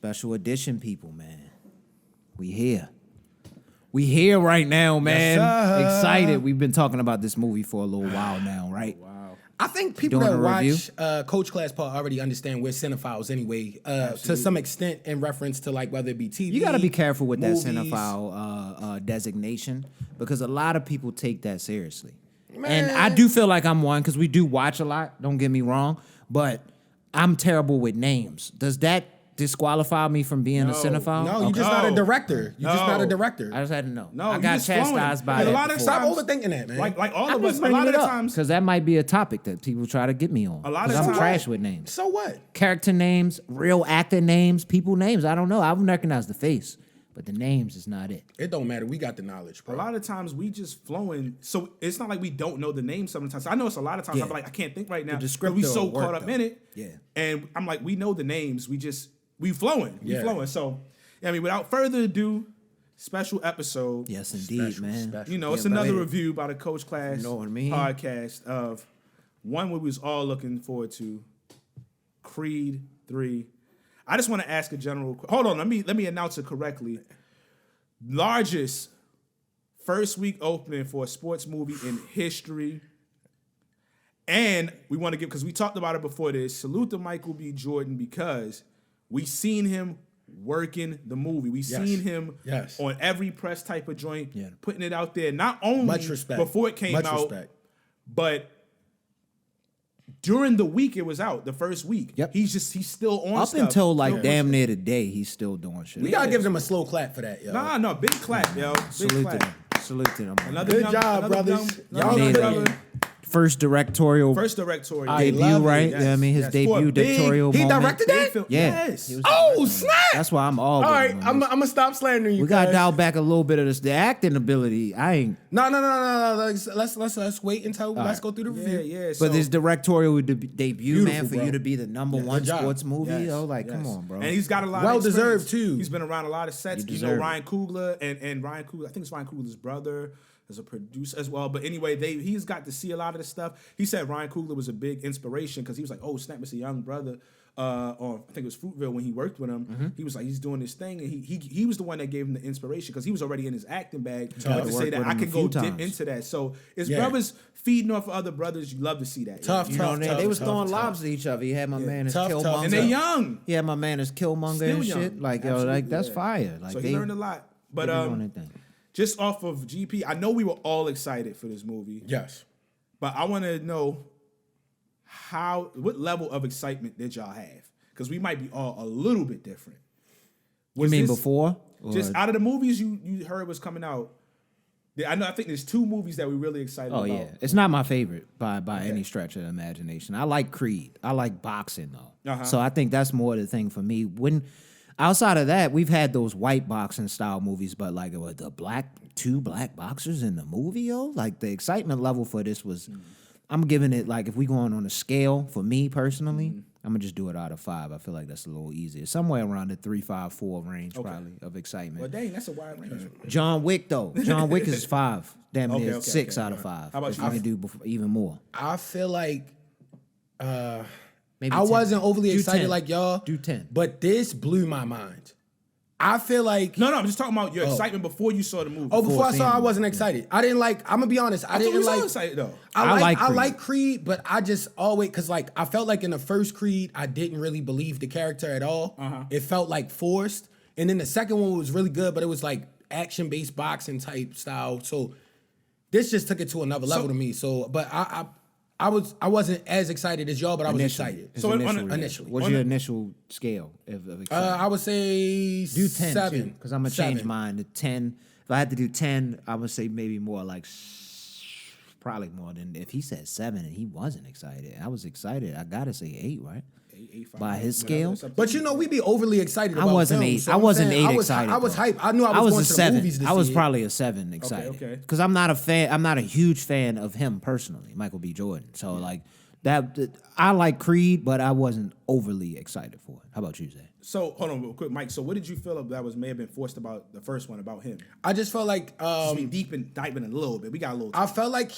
Special edition people, man. We here. We here right now, man. Yes, excited. We've been talking about this movie for a little while now, right? Wow. I think people Doing that a review? watch Coach Class Part already understand we're cinephiles anyway, to some extent in reference to like whether it be TV. You got to be careful with that movies. cinephile designation because a lot of people take that seriously. Man. And I do feel like I'm one because we do watch a lot. Don't get me wrong, but I'm terrible with names. Does that disqualify me from being a cinephile? No, you're just not a director. You're just not a director. I just had to know. No, I you got just flowing. chastised by And that. a lot of Stop times- overthinking that, man. Like all I'm of just us, a bringing lot of it the up times. because that might be a topic that people try to get me on. A lot of 'Cause I'm times- trash with names. So what? Character names, real actor names, people names. I don't know. I recognize the face, but the names is not it. It don't matter. We got the knowledge, bro. A lot of times we just flowing. So it's not like we don't know the name sometimes. I know it's a lot of times Yeah. I'm like, I can't think right now. The But we descriptor so will work, caught up though. in it. Yeah. And I'm like, we know the names. We flowing. We Yeah. flowing. So, I mean, without further ado, special episode. Yes, indeed, man. special. You know, it's Yeah, another baby. review by the Coach Class You know what I mean? podcast of one we was all looking forward to, Creed 3. I just want to ask a general. Hold on, let me announce it correctly. Largest first week opening for a sports movie in history. And we want to give, because we talked about it before this, salute to Michael B. Jordan because we seen him working the movie. We seen him Yes. on every press type of joint, Yeah. putting it out there. Not only Much respect. before it came Much out, respect. but during the week it was out, the first week. Yep. He's still on Up stuff. until like Still damn pushing. near the day, he's still doing shit. We gotta give them a slow clap for that, yo. No, big clap, yo. Big Salute to clap. them. Salute to them. Another Good young- job, another brothers. young- Y'all another did it. brother. First directorial First directorial. I debut, love it. right? Yes, Yeah, I mean his yes. For debut a big- directorial He moment. directed Big that? film. Yeah. Yes. He was Oh, directing. snap! That's why I'm all. All with right, him on I'm this. gonna stop slandering you. We got to cuz. dial back a little bit of this. The acting ability, I ain't. No. Let's wait until let's go through the Yeah, review. yeah. So, But this directorial debut, man, Beautiful, for bro. you to be the number Yeah, one good job. sports movie, yes, yo, like, yes. come on, bro. And he's got a lot Well of experience. deserved, too. He's been around a lot of sets. You You know, deserve Ryan Coogler and Ryan Coogler, I think it's Ryan Coogler's brother as a producer as well. But anyway, he's got to see a lot of the stuff. He said Ryan Coogler was a big inspiration because he was like, oh, snap, it's a young brother. On I think it was Fruitville when he worked with him. Mm-hmm. He was like, he's doing this thing, and he was the one that gave him the inspiration because he was already in his acting bag. Got But to to work say that with I him a could few go dip times. into that. So his Yeah. brothers feeding off of other brothers, you love to see that. Tough, you know, tough, they was tough, throwing tough. lobs at each other. He had my man as Tough, tough. Killmonger. And they're young. He had my man as Killmonger Still and young. shit. Like, yo, Absolutely, like that's yeah. fire. Like, So they he learned a lot. But they doing their thing. just off of GP, I know we were all excited for this movie, Yes. but I want to know what level of excitement did y'all have? Because we might be all a little bit different. You mean this- before? Or- Just out of the movies you heard was coming out, I think there's two movies that we're really excited Oh about. yeah, it's not my favorite by any stretch of the imagination. I like Creed. I like boxing though, Uh-huh. so I think that's more the thing for me. When outside of that, we've had those white boxing style movies, but like what, two black boxers in the movie, yo, like the excitement level for this was. I'm giving it like if we going on a scale for me personally, I'm gonna just do it out of 5. I feel like that's a little easier, somewhere around the 3, 5, 4 range probably of excitement. Well, dang, that's a wide range. John Wick though, John Wick is 5, damn near Okay, 6 okay. out of 5. How about if you? I can do even more. I feel like Maybe I 10. wasn't overly Do excited 10. like y'all. Do 10. But this blew my mind. I feel like No, I'm just talking about your excitement before you saw the movie. before I seeing saw, I it. wasn't excited. I didn't like. I'm gonna be honest. I I thought we didn't was all like. excited though. I I like like Creed, but I just always because like I felt like in the first Creed I didn't really believe the character at all. It felt like forced, and then the second one was really good, but it was like action based boxing type style. So this just took it to another level to me. So, but I wasn't as excited as y'all, but I was excited. It's So on- initial, on- yeah. initially. What's On your the- initial scale of excitement? I would say do 10 7 because I'm gonna change 7. mine to 10. If I had to do 10, I would say maybe more like probably more than if he said 7 and he wasn't excited. I was excited. I gotta say 8, right? 8, 5, By his whatever, scale? it's up to But you know, we be overly excited about wasn't films, 8. so I I'm wasn't saying 8 I was, excited. I was though. hype. I knew I was, was going a to 7. the movies to I was see it. probably a 7 excited. okay. Because I'm not a fan. I'm not a huge fan of him personally, Michael B. Jordan. So like that, I like Creed, but I wasn't overly excited for it. How about you, Zay? So hold on real quick, Mike. So what did you feel that may have been forced about the first one about him? I just felt like I mean, diving in a little bit. We got a little. I felt like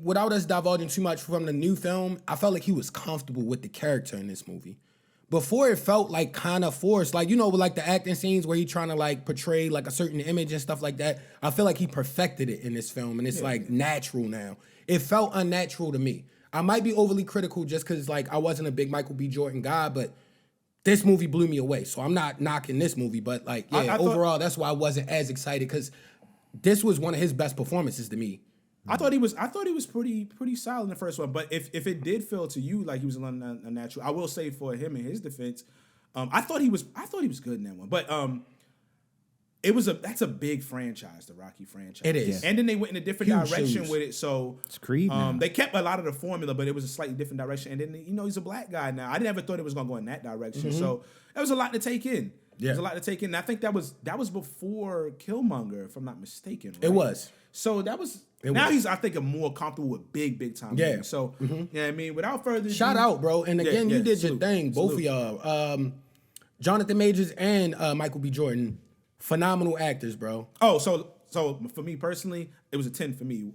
without us divulging too much from the new film, I felt like he was comfortable with the character in this movie. before it felt like kind of forced. Like, you know, with like the acting scenes where he trying to like portray like a certain image and stuff like that. I feel like he perfected it in this film and it's like natural now. It felt unnatural to me. I might be overly critical just because like I wasn't a big Michael B. Jordan guy, but this movie blew me away. So I'm not knocking this movie, but like, yeah, I thought- overall, that's why I wasn't as excited because this was one of his best performances to me. I thought he was pretty solid in the first one. But if it did feel to you like he was unnatural, I will say for him in his defense, I thought he was good in that one. But that's a big franchise, the Rocky franchise. It is. And then they went in a different Huge direction shoes. with it. So It's Creed now. they kept a lot of the formula, but it was a slightly different direction. And then he's a black guy now. I never thought it was gonna go in that direction. So that was a lot to take in. Yeah. There's a lot to take in. And I think that was before Killmonger, if I'm not mistaken. Right? It was. So that was. He's, I think, more comfortable with big time. Yeah. movies. So yeah, I mean, without further ado, Shout out, bro. And again, you did your salute, thing, both salute. of y'all. Jonathan Majors and Michael B. Jordan, phenomenal actors, bro. Oh, so for me personally, it was a 10 for me.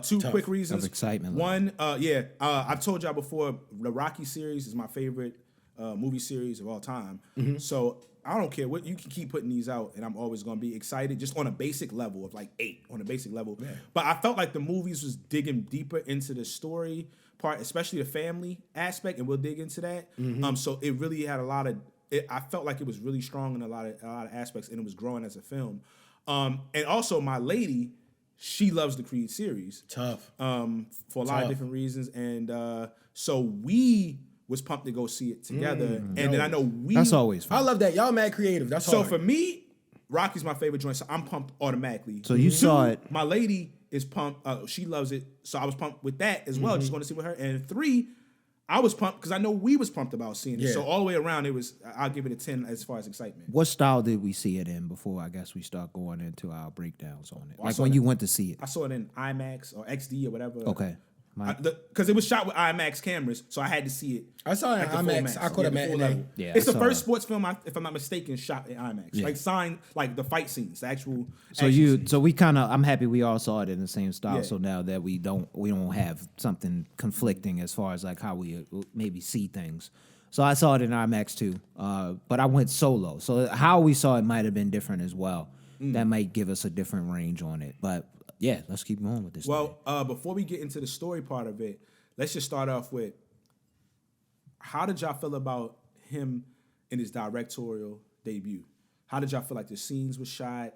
Two quick reasons Of excitement. One, I've told y'all before, the Rocky series is my favorite movie series of all time. So I don't care what, you can keep putting these out, and I'm always gonna be excited, just on a basic level of like 8 on a basic level. Yeah. But I felt like the movies was digging deeper into the story part, especially the family aspect, and we'll dig into that. So it really had a lot of. I felt like it was really strong in a lot of aspects, and it was growing as a film. And also, my lady, she loves the Creed series. Tough. For a lot of different reasons, and so we was pumped to go see it together. And then I know That's always I fun. love that. Y'all mad creative. That's So hard. for me, Rocky's my favorite joint, so I'm pumped automatically. So you saw it. My lady is pumped. She loves it, so I was pumped with that as well. Just going to see with her. And 3, I was pumped because I know we was pumped about seeing it. Yeah. So all the way around, it was. I'll give it a 10 as far as excitement. What style did we see it in before I guess we start going into our breakdowns on it? I Like saw when that. you went to see it. I saw it in IMAX or XD or whatever. Okay. Because it was shot with IMAX cameras, so I had to see it. I saw it in at the full IMAX. max. I caught a the full matinee. level. Yeah, it's I the saw first it. sports film, if I'm not mistaken, shot in IMAX. Yeah. Like the fight scenes, the actual. So action scenes. we kind of, I'm happy we all saw it in the same style. Yeah. So now that we don't have something conflicting as far as like how we maybe see things. So I saw it in IMAX too, but I went solo. So how we saw it might have been different as well. That might give us a different range on it. But yeah, let's keep going with this. Well, before we get into the story part of it, let's just start off with how did y'all feel about him in his directorial debut? How did y'all feel like the scenes were shot?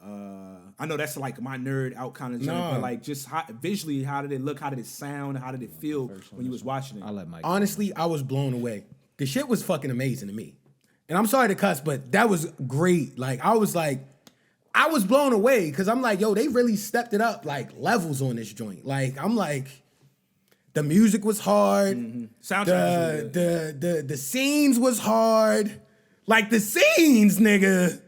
I know that's like my nerd out kind of joint, No. but like just visually, how did it look? How did it sound? How did it feel when you was watching it? I'll let Mike. Honestly, I was blown away. The shit was fucking amazing to me. And I'm sorry to cuss, but that was great. Like, I was blown away because I'm like, yo, they really stepped it up like levels on this joint. Like, I'm like, the music was hard. Soundtrack was really good. The scenes was hard. Like, the scenes, nigga.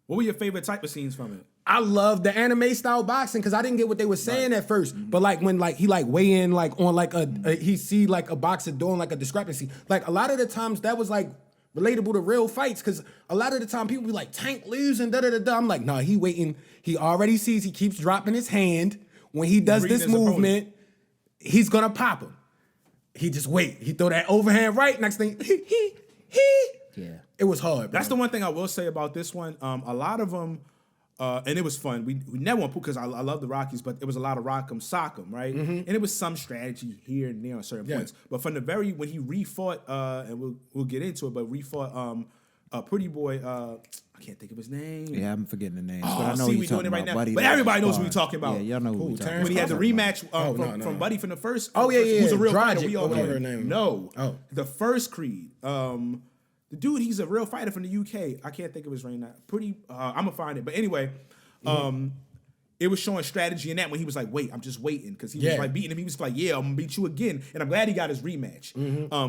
What were your favorite type of scenes from it? I love the anime style boxing because I didn't get what they were saying at first. But like when like he like weigh in like on like he see like a boxer doing like a discrepancy. Like a lot of the times that was like relatable to real fights because a lot of the time people be like Tank losing da da da da. I'm like, nah, he waiting. He already sees he keeps dropping his hand when he does Reading this his opponent. movement. He's gonna pop him. He just wait. He throw that overhand right. Next thing he. Yeah. It was hard. That's bro. the one thing I will say about this one. A lot of them, and it was fun. We never went because I love the Rockies, but it was a lot of rock'em sock'em, right? And it was some strategy here and there on certain points. But from the when he refought, and we'll get into it, but refought Pretty Boy. I can't think of his name. Yeah, I'm forgetting the names, Oh, but I know see, you're we talking doing it right about now. Buddy. But that everybody knows sparred. what we talking about. Yeah, y'all know who we talking Terrence When he had the rematch no. from Buddy from the first. Oh, yeah, yeah, Who's a yeah. real Dragic fighter. We all or whatever know. her name is. No. Oh. The first Creed. The dude, he's a real fighter from the UK. I can't think of his name now. I'm gonna find it. But anyway, it was showing strategy in that when he was like, wait, I'm just waiting. Because he was Yeah. like beating him. He was like, yeah, I'm gonna beat you again. And I'm glad he got his rematch.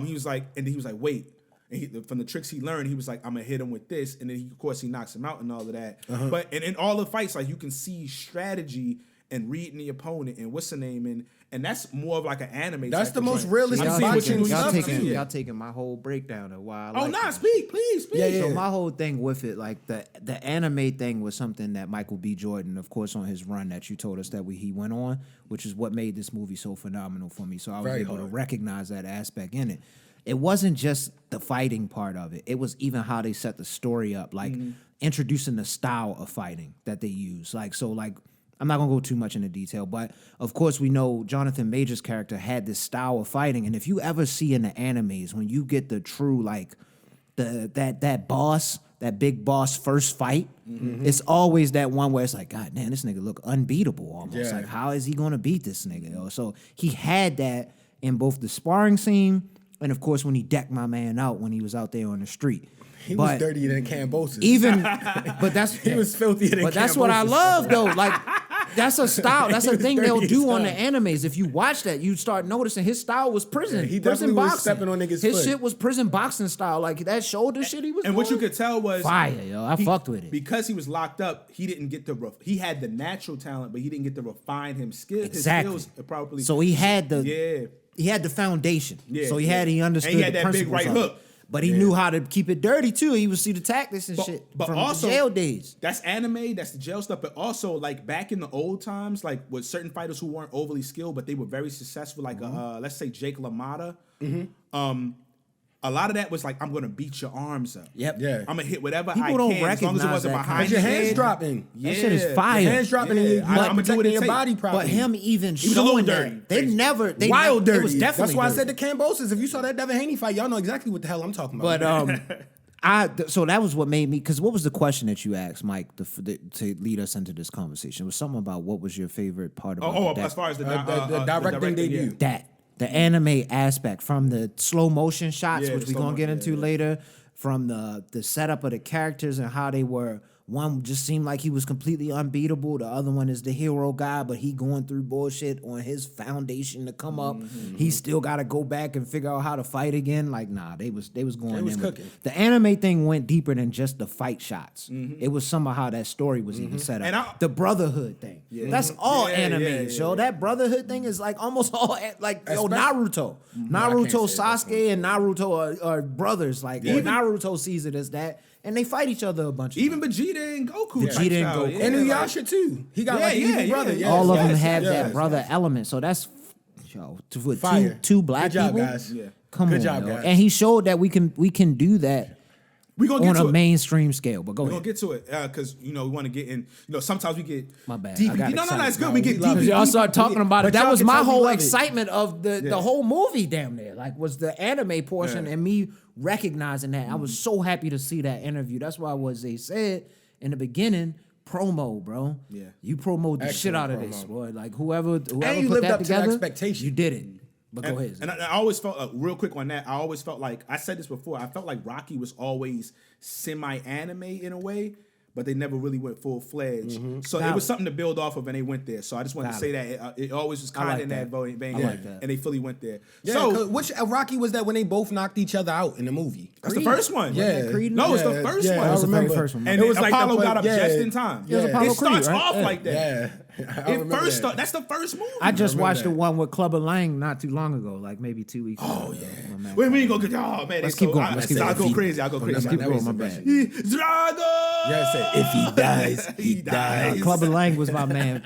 He was like, and then he was like, wait. And from the tricks he learned, he was like, I'm gonna hit him with this. And then of course he knocks him out and all of that. But in all the fights, like you can see strategy and reading the opponent and what's the name and that's more of like an anime. That's type the of most joint. realistic I'm Y'all seeing what boxing you taking, do y'all, stuff, taking, too. y'all taking my whole breakdown of why I Oh, like nah, it. speak, please. Yeah. So my whole thing with it, like the anime thing was something that Michael B. Jordan, of course, on his run that you told us that he went on, which is what made this movie so phenomenal for me. So I was Very able to hard. recognize that aspect in it. it wasn't just the fighting part of it. It was even how they set the story up, like introducing the style of fighting that they use. Like, so like, I'm not gonna go too much into detail, but of course we know Jonathan Majors' character had this style of fighting. And if you ever see in the animes, when you get the true, like, that big boss first fight, it's always that one where it's like, God damn, this nigga look unbeatable almost. Yeah. Like, how is he gonna beat this nigga? Yo? So he had that in both the sparring scene and of course when he decked my man out when he was out there on the street. He was dirtier than Cambosis. Even, but that's he was filthier than. but that's what I Cambosis. love though. Like, that's a style. That's a thing they'll Dirty do on the style. animes. If you watch that, you start noticing his style was prison. Yeah, he prison definitely was boxing. stepping on niggas' His foot. shit was prison boxing style. Like that shoulder shit he was And doing. what you could tell was Fire, yo. I fucked with it. because he was locked up. He didn't get he had the natural talent, but he didn't get to refine his Exactly. skills properly. So he had the Yeah. he had the foundation. Yeah, So he yeah. understood And he had the that big principles right of it. hook. But he knew how to keep it dirty too. He would see the tactics and shit But from also, the jail days. That's anime, that's the jail stuff. But also, like back in the old times, like with certain fighters who weren't overly skilled, but they were very successful, like let's say Jake LaMotta. A lot of that was like, I'm gonna beat your arms up. Yep. Yeah. I'm gonna hit whatever People I don't can, as long as it recognize wasn't that behind Cause your hands head. dropping. Yeah. That shit is fire. Your hands dropping, and Yeah. you I'ma do what protecting it your take. body properly. But him even was a little showing dirty. that they never they wild never, dirty. It was definitely That's why I dirty. said the Cambosis. If you saw that Devin Haney fight, y'all know exactly what the hell I'm talking about. But so that was what made me. Because what was the question that you asked, Mike, to lead us into this conversation? It was something about what was your favorite part about As far as the directing debut. that the anime aspect, from the slow motion shots, Yeah, which the we're slow gonna get motion, into later, from the setup of the characters and how they were. One just seemed like he was completely unbeatable. The other one is the hero guy, but he going through bullshit on his foundation to come up. He still got to go back and figure out how to fight again. Like, nah, they was going They was in with- cooking. The anime thing went deeper than just the fight shots. It was some of how that story was even set up. And The brotherhood thing. That's all Yeah, anime, yeah, yo. yeah. That brotherhood thing is like almost all like yo, Especially- Naruto. I can't Naruto, say that. Sasuke, and Naruto are brothers. Like Naruto sees it as that, and they fight each other a bunch of Even times. Vegeta and Goku. Vegeta type and style, Goku. yeah, And like- Inuyasha too. He got Yeah, like an yeah, evil brother. yeah. Yes, All of them yes, have yes. that brother element. So that's with Fire. two black Good job, people. guys. Yeah. Come Good on, job, yo. guys. And he showed that we can do that We gonna get on to a it. mainstream scale. But go We're gonna ahead. get to it because we want to get in. Sometimes we get My bad. deep. I got No, excited. it's good. No, We we get love deep. it. Y'all started talking about it. But That y'all was can my tell we whole love it. excitement of the whole movie. Damn near was the anime portion Yeah. and me recognizing that. I was so happy to see that interview. That's why what they said in the beginning. Promo, bro. Yeah. You promoted the Excellent shit out of promo. this, boy. Like whoever And put you lived that up to the together, expectation. you did it. But go ahead. And I always felt real quick on that. I always felt like I said this before. I felt like Rocky was always semi-anime in a way, but they never really went full-fledged. So it Valid. was something to build off of, and they went there. So I just wanted to say Valid. that it always was I kind of like in that that. vein, I like that. and they fully went there. Yeah, so which Rocky was that when they both knocked each other out in the movie? that's the Creed. first one. Yeah. that Creed? No, it's the Yeah, first yeah, one. That was the very remember. first one. And It was like Apollo the- got up yeah. just in time. It was Apollo It starts Creed, right? off Yeah. like that. Yeah, I It remember first that. start. That's the first movie. I just remember watched the that. one with Clubber Lang not too long ago, like maybe 2 weeks ago. Oh, yeah. My man Wait, we ain't Clubber gonna Lang. get. Oh man, Let's it's keep so- going. I- Let's keep I'll going. go crazy. I'll go Let's crazy. keep That going, was my the bad. best. Drago. Yeah, say if he dies, he dies. Clubber Lang was my man.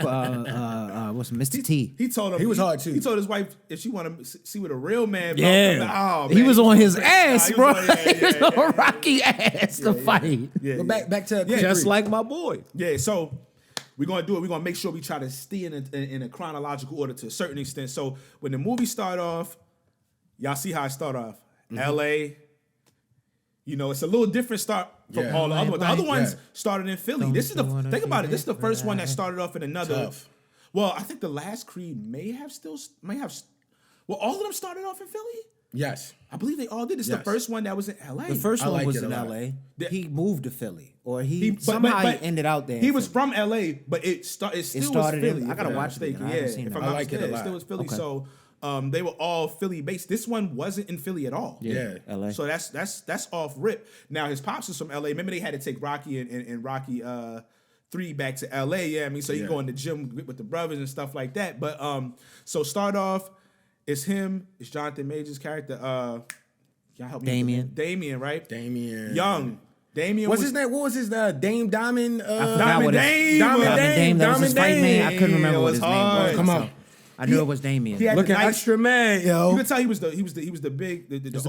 What's Mr. T? He told him He was hard, too. He told his wife if she want to see what a real man. Yeah, Oh, he man. was on his Nah, ass, he was bro. on- yeah, He was yeah, on Rocky ass to fight. yeah, But yeah. back to Yeah, Just Creed. like my boy. Yeah, so we're gonna do it. We're gonna make sure we try to stay in a chronological order to a certain extent. So when the movie start off, y'all see how it start off. L.A. You know, it's a little different start from Yeah. all the other ones. The other ones Yeah. started in Philly. Don't This is the you wanna think about it. be This is the first one that right? started off in another. Tough. Well, I think the last Creed may have. Well, all of them started off in Philly. Yes. I believe they all did. This is the Yes. first one that was in L.A. The first I one like was it a in lot. L.A. The- He moved to Philly, or But- somehow but he ended out there. He in was Philly. from L.A., but it still started was in- Philly. I gotta if I'm watch it again. mistaken. I Yeah, haven't seen if it. I'm I not like it a mistaken, it lot. still was Philly. Okay. So they were all Philly based. This one wasn't in Philly at all. Yeah. L.A. So that's off rip. Now his pops is from L.A. Remember they had to take Rocky and Rocky 3 back to L.A. Yeah, I mean, so he Yeah. go in the gym with the brothers and stuff like that. But so start off, it's him, it's Jonathan Majors' character. Y'all help me. with Damien. the name. Damien, right? Damien. Young. Damien What's his name? What was his Dame Diamond? I forgot Diamond what his- Dame. Diamond Diamond Dame. That was his Diamond fight name. I couldn't Dame. remember It what was his name hard. was. Come so on. I knew it was Damien. He had Looking the nice, extra mad, you yo. could tell he was the big was the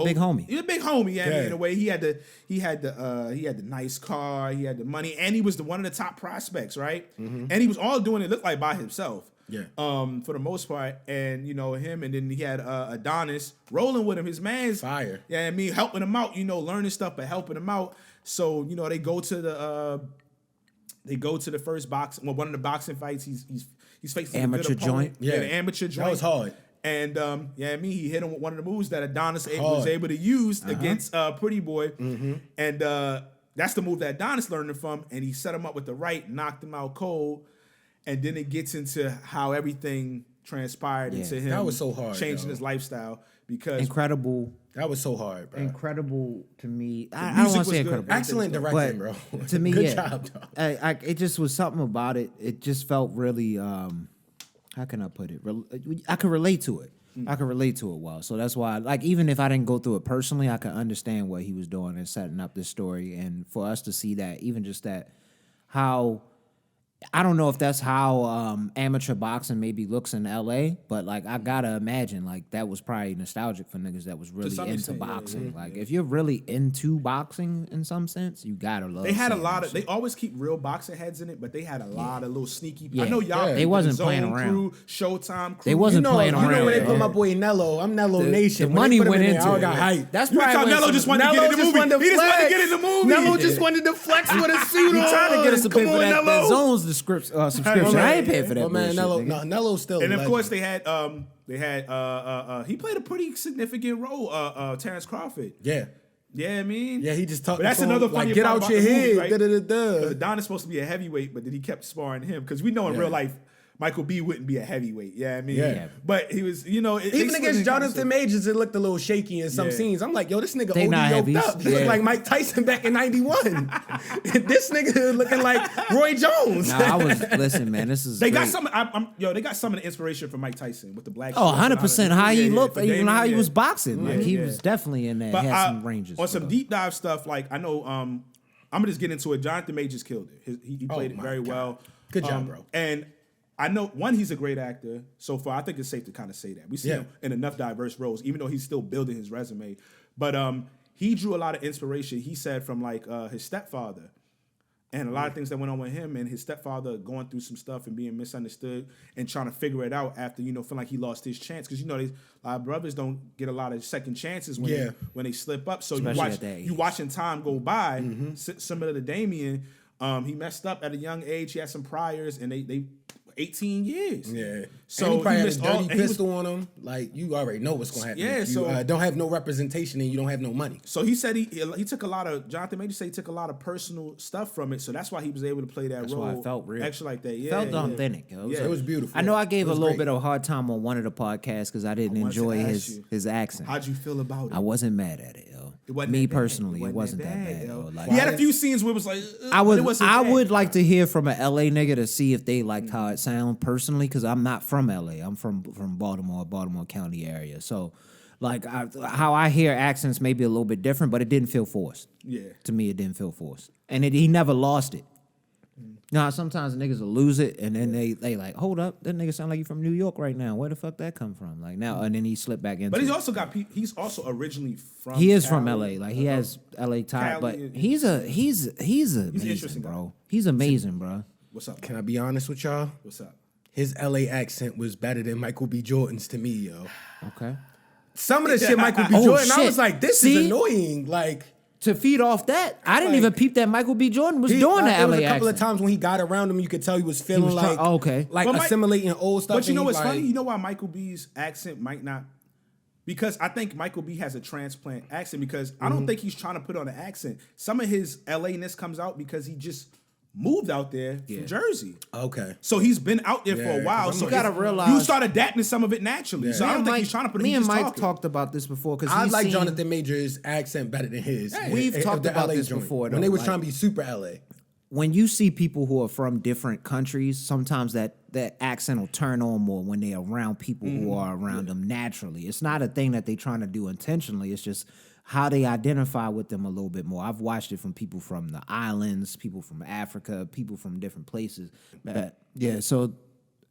big homie. He was a big homie. Yeah, I mean, Yeah. in a way, he had the nice car, he had the money, and he was one of the top prospects, right? And he was all doing it looked like by himself. Yeah. For the most part, and him, and then he had Adonis rolling with him. His man's Fire. Yeah, I mean helping him out, learning stuff, but helping him out. So they go to the first box. Well, one of the boxing fights, he's facing Amateur a good opponent. joint? Yeah, Yeah. the amateur joint. That was hard. And he hit him with one of the moves that Adonis was Hard. able to use against Pretty Boy. And that's the move that Adonis learned it from. And he set him up with the right, knocked him out cold. And then it gets into how everything transpired into him. That was so hard, changing yo. his lifestyle because Incredible That was so hard, bro. incredible to me. I don't music want was to say good. incredible. Excellent directing, bro. To me, Good yeah. job, dog. It just was something about it. It just felt really. How can I put it? I could relate to it. I could relate to it well. So that's why, like, even if I didn't go through it personally, I could understand what he was doing and setting up this story. And for us to see that, even just that, how. I don't know if that's how amateur boxing maybe looks in LA, but like I gotta imagine like that was probably nostalgic for niggas that was really some into extent, yeah, boxing. Like if you're really into boxing in some sense, you gotta love. they had a seeing lot that of. They shit. always keep real boxing heads in it, but they had a lot of little sneaky. Yeah. I know y'all. Yeah. They wasn't Zone playing around. Crew, Showtime. Crew. They wasn't playing You know around. when they yeah. put my boy Nello, I'm Nello Nation. the When money they put him went in there, into I it. got hype. That's You probably thought when Nello some- just wanted to get in the movie. wanted to He just wanted to flex. get in the movie. Nello just wanted to flex with a suit He on. trying to get us a Come pay for on, that Nello. Zone's subscription. I ain't paying for that. Oh man, bullshit, Nello. nigga. No, Nello's still. And of legend. course they had he played a pretty significant role, Terrence Crawford. Yeah. Yeah, I mean. Yeah, he just talked. But that's to him, another like, funny get part out about your the movie, head. right? Da-da-da-da. Because Adonis supposed to be a heavyweight, but then he kept sparring him. Because we know in real life, Michael B wouldn't be a heavyweight. Yeah, I mean. Yeah. But he was, Even against Jonathan Majors, it looked a little shaky in some Yeah. scenes. I'm like, yo, this nigga They OD not yoked heavies. up. He looked Yeah. like Mike Tyson back in '91. This nigga looking like Roy Jones. Nah, I was listen, man. This is They great. got some. They got some of the inspiration from Mike Tyson with the black. Oh, shit and all 100% that. how he Yeah, yeah, looked, for even how he Damien, was yeah. boxing. Like he Yeah. was definitely in there. But He had some ranges. on some but- deep dive stuff, like I know, I'm gonna just get into it. Jonathan Majors killed it. He played it my very God. well. Good job, bro. And I know he's a great actor so far. I think it's safe to kind of say that we see Yeah. him in enough diverse roles, even though he's still building his resume. But he drew a lot of inspiration. He said from like his stepfather. And a lot of things that went on with him and his stepfather going through some stuff and being misunderstood and trying to figure it out after, feeling like he lost his chance. Because, a lot of brothers don't get a lot of second chances when they slip up. So Especially at that age. you watching time go by, similar to Damien, he messed up at a young age. He had some priors and they 18 years. Yeah. So and he probably had a missed all- dirty and he was- pistol on him. Like, you already know what's going to happen. Yeah, If you so- don't have no representation and you don't have no money. So he said he took a lot of, Jonathan Majors said he took a lot of personal stuff from it. So that's why he was able to play that That's role. why it felt real. Actually like that. Yeah. felt yeah. authentic. Yo. Yeah. It was beautiful. I know I gave It a was little great. bit of a hard time on one of the podcasts because I didn't wanted to enjoy ask you. his accent. How'd you feel about it? I wasn't mad at it, yo. It wasn't Me that bad. personally, it wasn't that bad, yo. yo. Like, He had a few scenes where it was like, I but would it wasn't I bad. would like to hear from an LA nigga to see if they liked how it sound personally because I'm not from LA. I'm from Baltimore County area. So like how I hear accents may be a little bit different, but it didn't feel forced. Yeah. To me, it didn't feel forced, and he never lost it. Now sometimes niggas will lose it, and then they like, hold up, that nigga sound like you from New York right now. Where the fuck that come from? Like now, and then he slipped back into. But he's it. also he's also originally from He is from Cali. LA. Like he has LA tie, Cali but and- he's amazing, interesting guy. bro. He's amazing, bro. What's up? Can I be honest with y'all? What's up? His LA accent was better than Michael B. Jordan's to me, yo. Okay. Some of the shit Michael B. Oh, Jordan, I shit. was like, this See? is annoying. Like, To feed off that, I didn't Like- even peep that Michael B. Jordan was he, doing like, the there LA was a couple accent. of times when he got around him, you could tell he was feeling was like, okay. like But assimilating old stuff. But you and know he what's like, funny? You know why Michael B's accent might not? Because I think Michael B has a transplant accent because I don't think he's trying to put on an accent. Some of his LA-ness comes out because he just moved out there from Jersey. Okay. So he's been out there for Yeah, a while. 'cause So you gotta it's- realize- you start adapting some of it naturally. So I don't think he's trying to put it. Me he's and just Mike talking. talked about this before because I like Jonathan Major's accent better than his. We've Of talked the about LA this joint, before, when though, they was like- trying to be super LA. When you see people who are from different countries, sometimes that accent will turn on more when they're around people who are around them naturally. It's not a thing that they're trying to do intentionally. It's just how they identify with them a little bit more. I've watched it from people from the islands, people from Africa, people from different places. But yeah, so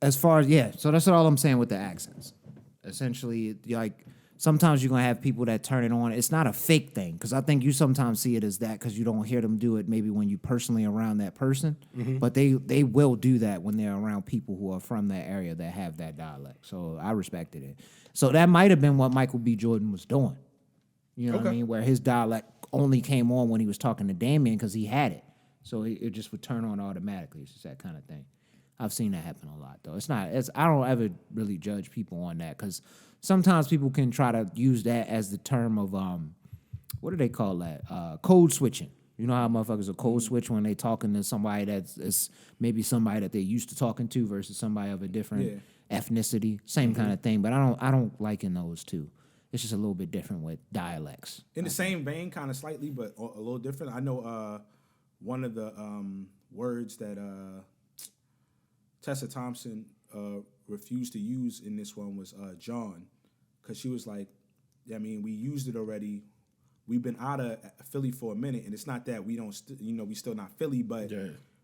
as far as so that's all I'm saying with the accents. Essentially, like sometimes you're gonna have people that turn it on. It's not a fake thing because I think you sometimes see it as that because you don't hear them do it maybe when you personally around that person, but they will do that when they're around people who are from that area that have that dialect. So I respected it. So that might have been what Michael B. Jordan was doing. You know what I mean? Where his dialect only came on when he was talking to Damien because he had it. So it just would turn on automatically. It's just that kind of thing. I've seen that happen a lot, though. I don't ever really judge people on that because sometimes people can try to use that as the term of, what do they call that? Code switching. You know how motherfuckers are code switch when they talking to somebody that's maybe somebody that they're used to talking to versus somebody of a different ethnicity. Same kind of thing, but I don't liken those two. It's just a little bit different with dialects. In the same vein, kind of slightly, but a little different. I know one of the words that Tessa Thompson refused to use in this one was John, because she was like, I mean, we used it already. We've been out of Philly for a minute, and it's not that we don't, we still not Philly, but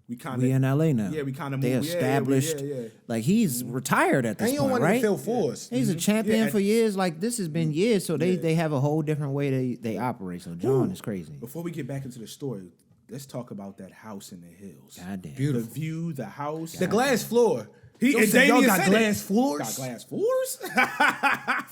we kind of we in LA now. Yeah, we kind of they established. Like he's retired at this And you point, don't want right? to feel forced. He's a champion Yeah. for years. Like this has been years, so they have a whole different way they operate. So John is crazy. Before we get back into the story, let's talk about that house in the hills. Goddamn. The view, the house. The glass floor. He Yo, and said, y'all Damien got said it. glass floors? Got glass floors?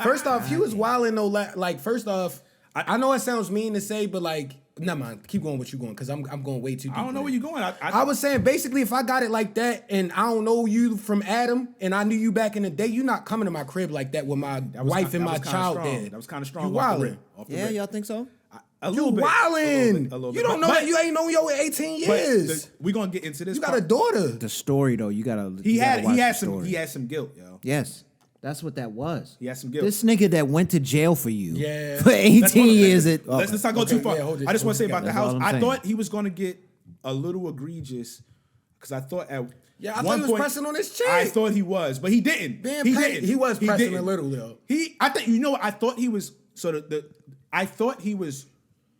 First off, he was wilding though. Like, first off, I know it sounds mean to say, but like, never mind. Keep going what you going, because I'm going way too deep. I don't know where you're going. I was saying basically, if I got it like that, and I don't know you from Adam, and I knew you back in the day, you're not coming to my crib like that with my wife and my child dead. That was kind of strong. You off the wildin'. rip, off the Yeah, rip. y'all think so? A You little bit. wildin'. A little You bit. don't know that. You ain't known yo in 18 But years. we're gonna get into this. You got a part. daughter. The story though, you gotta. He you gotta had watch the some story. he had some guilt, yo. Yes, that's what that was. He had some guilt. This nigga that went to jail for you. Yeah. For 18 Let's hold on, years. Let's not go Okay, too far. yeah, hold it, I just want to say hold about it the together. house. That's all I'm I saying. thought he was gonna get a little egregious because I thought at Yeah, I thought one he was point, pressing on his chick. I thought he was, but he didn't. Being he petty. didn't. He was pressing didn't. a little though. I think what? I thought he was sort of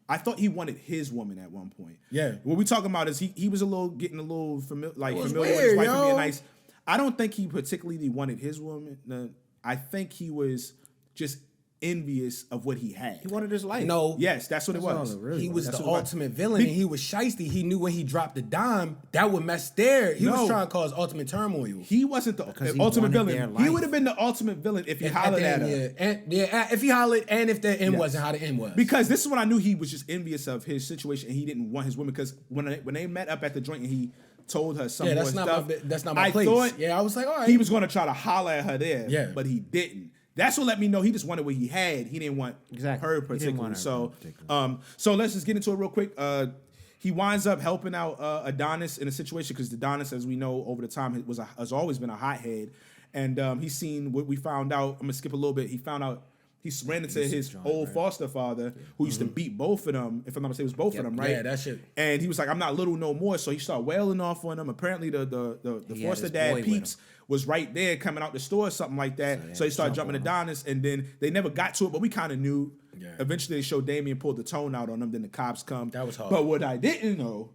I thought he wanted his woman at one point. Yeah. What we talking about is he was getting a little familiar was with his weird, wife and yo. being nice. I don't think he particularly wanted his woman. No, I think he was just envious of what he had. He wanted his life. No. Yes, that's what it was. all it really He was That's the what it was. ultimate villain, and he was shiesty. He knew when he dropped the dime, that would mess there. He was No. trying to cause ultimate turmoil. He wasn't the he ultimate wanted their villain. He life. would have been the ultimate villain if he At hollered the at end, her. if he hollered, and if the end Yes. wasn't how the end was. Because this is when I knew he was just envious of his situation and he didn't want his woman. Because when they met up at the joint and he told her some yeah, more that's not stuff, that's not my I place. thought Yeah, I was like, all right. he was going to try to holler at her there, Yeah. but he didn't. That's what let me know he just wanted what he had. He didn't want Exactly. her He didn't particularly. want her So, particularly. so let's just get into it real quick. He winds up helping out Adonis in a situation because Adonis, as we know over the time, has always been a hothead, and he's seen what we found out. I'm gonna skip a little bit. He found out. He ran into his old foster father who used to beat both of them. If I'm not mistaken, it was both of them, right? Yeah, that shit. And he was like, "I'm not little no more." So he started wailing off on them. Apparently, the He had foster his dad boy with peeps him. was right there coming out the store or something like that. So he started jumping Adonis, and then they never got to it, but we kind of knew. Yeah. Eventually, they showed Damien pulled the tone out on them. Then the cops come. That was hard. But what I didn't know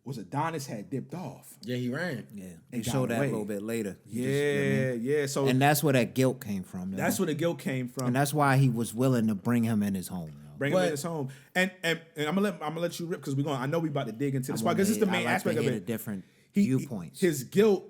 was Adonis had dipped off. Yeah, he ran. Yeah, they And got showed that away. a little bit later. Yeah. So And that's where that guilt came from. yo. that's where the guilt came from. and that's why he was willing to bring him in his home. yo. Bring him But- in his home, and I'm gonna let you rip because we're going. I know we about to dig into this I part because wanna it's the hear- main I like aspect to of hear it. the different He- viewpoints. His guilt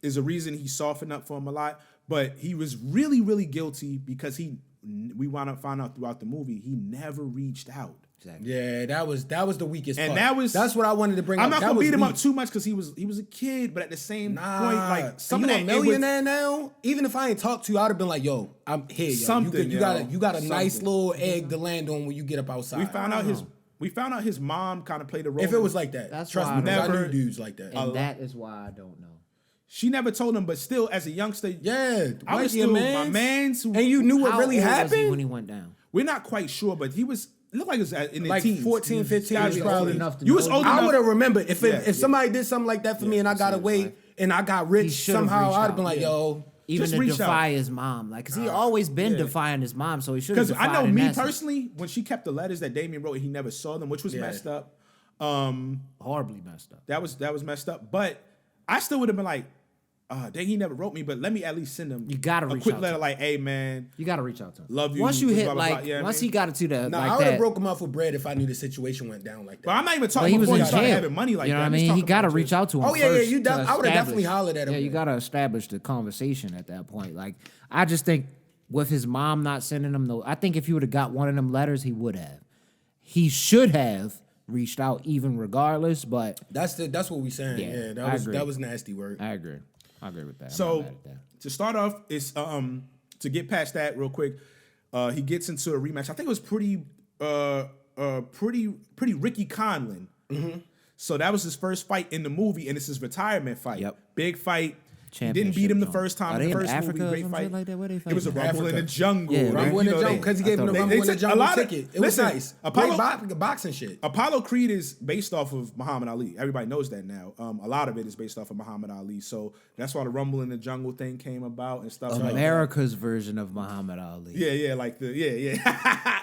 is a reason he softened up for him a lot, but he was really, really guilty because we wound up finding out throughout the movie he never reached out. Exactly. Yeah, that was the weakest And part. that's what I wanted to bring I'm up. not That gonna was beat him up weak. too much because he was a kid, but at the same point, Nah, like some and of you that a it was- millionaire now. Even if I ain't talked to you, I'd have been like, "Yo, I'm here. Yo. Something, you got a yo. nice Something. little egg to land on when you get up outside." we found out his mom kind of played a role. if it was like that. That's Trust why me, I because I never- knew dudes like that. And that is why I don't know. she never told him, but still, as a youngster, Yeah, I was your still mans. my man's who And you knew what How really old was he happened? when he went down? we're not quite sure, but he was. It looked like it was in the Like teens. 14, 15 Gotta was be probably old enough to You was know. old I enough. would have remembered if Yeah. somebody did something like that for me and I got serious, away like- and I got rich should've somehow, reached I'd out, have been like, yeah. "Yo, Even Just to reach defy out. his mom, like, cause he always been defying his mom, so he should have. Because I know defied in me that sense. personally, when she kept the letters that Damien wrote and he never saw them, which was Yeah. messed up. Horribly messed up. That was messed up. But I still would have been like, dang, he never wrote me, but let me at least send him You gotta a reach quick out letter to him. like, hey, man, You got to reach out to him. Love you, Once you blah, hit blah, blah, like, yeah, I once mean. he got it to the Nah, like I would have that. broke him off with bread if I knew the situation went down like that. But I'm not even But talking he was before in he started jail. having money like you know that. what I I'm just mean? He talking got to about reach just- out to him. Oh, yeah, yeah, first you to def- I would've definitely establish- hollered at him, Yeah, you bro. got to establish the conversation at that point. Like, I just think with his mom not sending him I think if he would have got one of them letters, he would have. He should have reached out even regardless. But That's what we saying. Yeah, Yeah, I agree. that was nasty work. I agree. I agree with that. I'm not So mad at that. to start off, is to get past that real quick, he gets into a rematch. I think it was pretty Ricky Conlon. Mm-hmm. So that was his first fight in the movie, and it's his retirement fight. Yep. Big fight. He didn't beat Championship him the joint. first time. Are in they the in first Africa movie, or great some fight. shit like that? Where they It was a fighting? rumble in the Africa. jungle. Yeah, right? Rumble You in the know, jungle they- because he gave him the they- Rumble they in the took a jungle lot of- ticket. It listen, was nice. Apollo- Great boxing shit. Apollo Creed is based off of Muhammad Ali. Everybody knows that now. A lot of it is based off of Muhammad Ali. So that's why the Rumble in the Jungle thing came about and stuff like that. America's version of Muhammad Ali. Yeah, like yeah.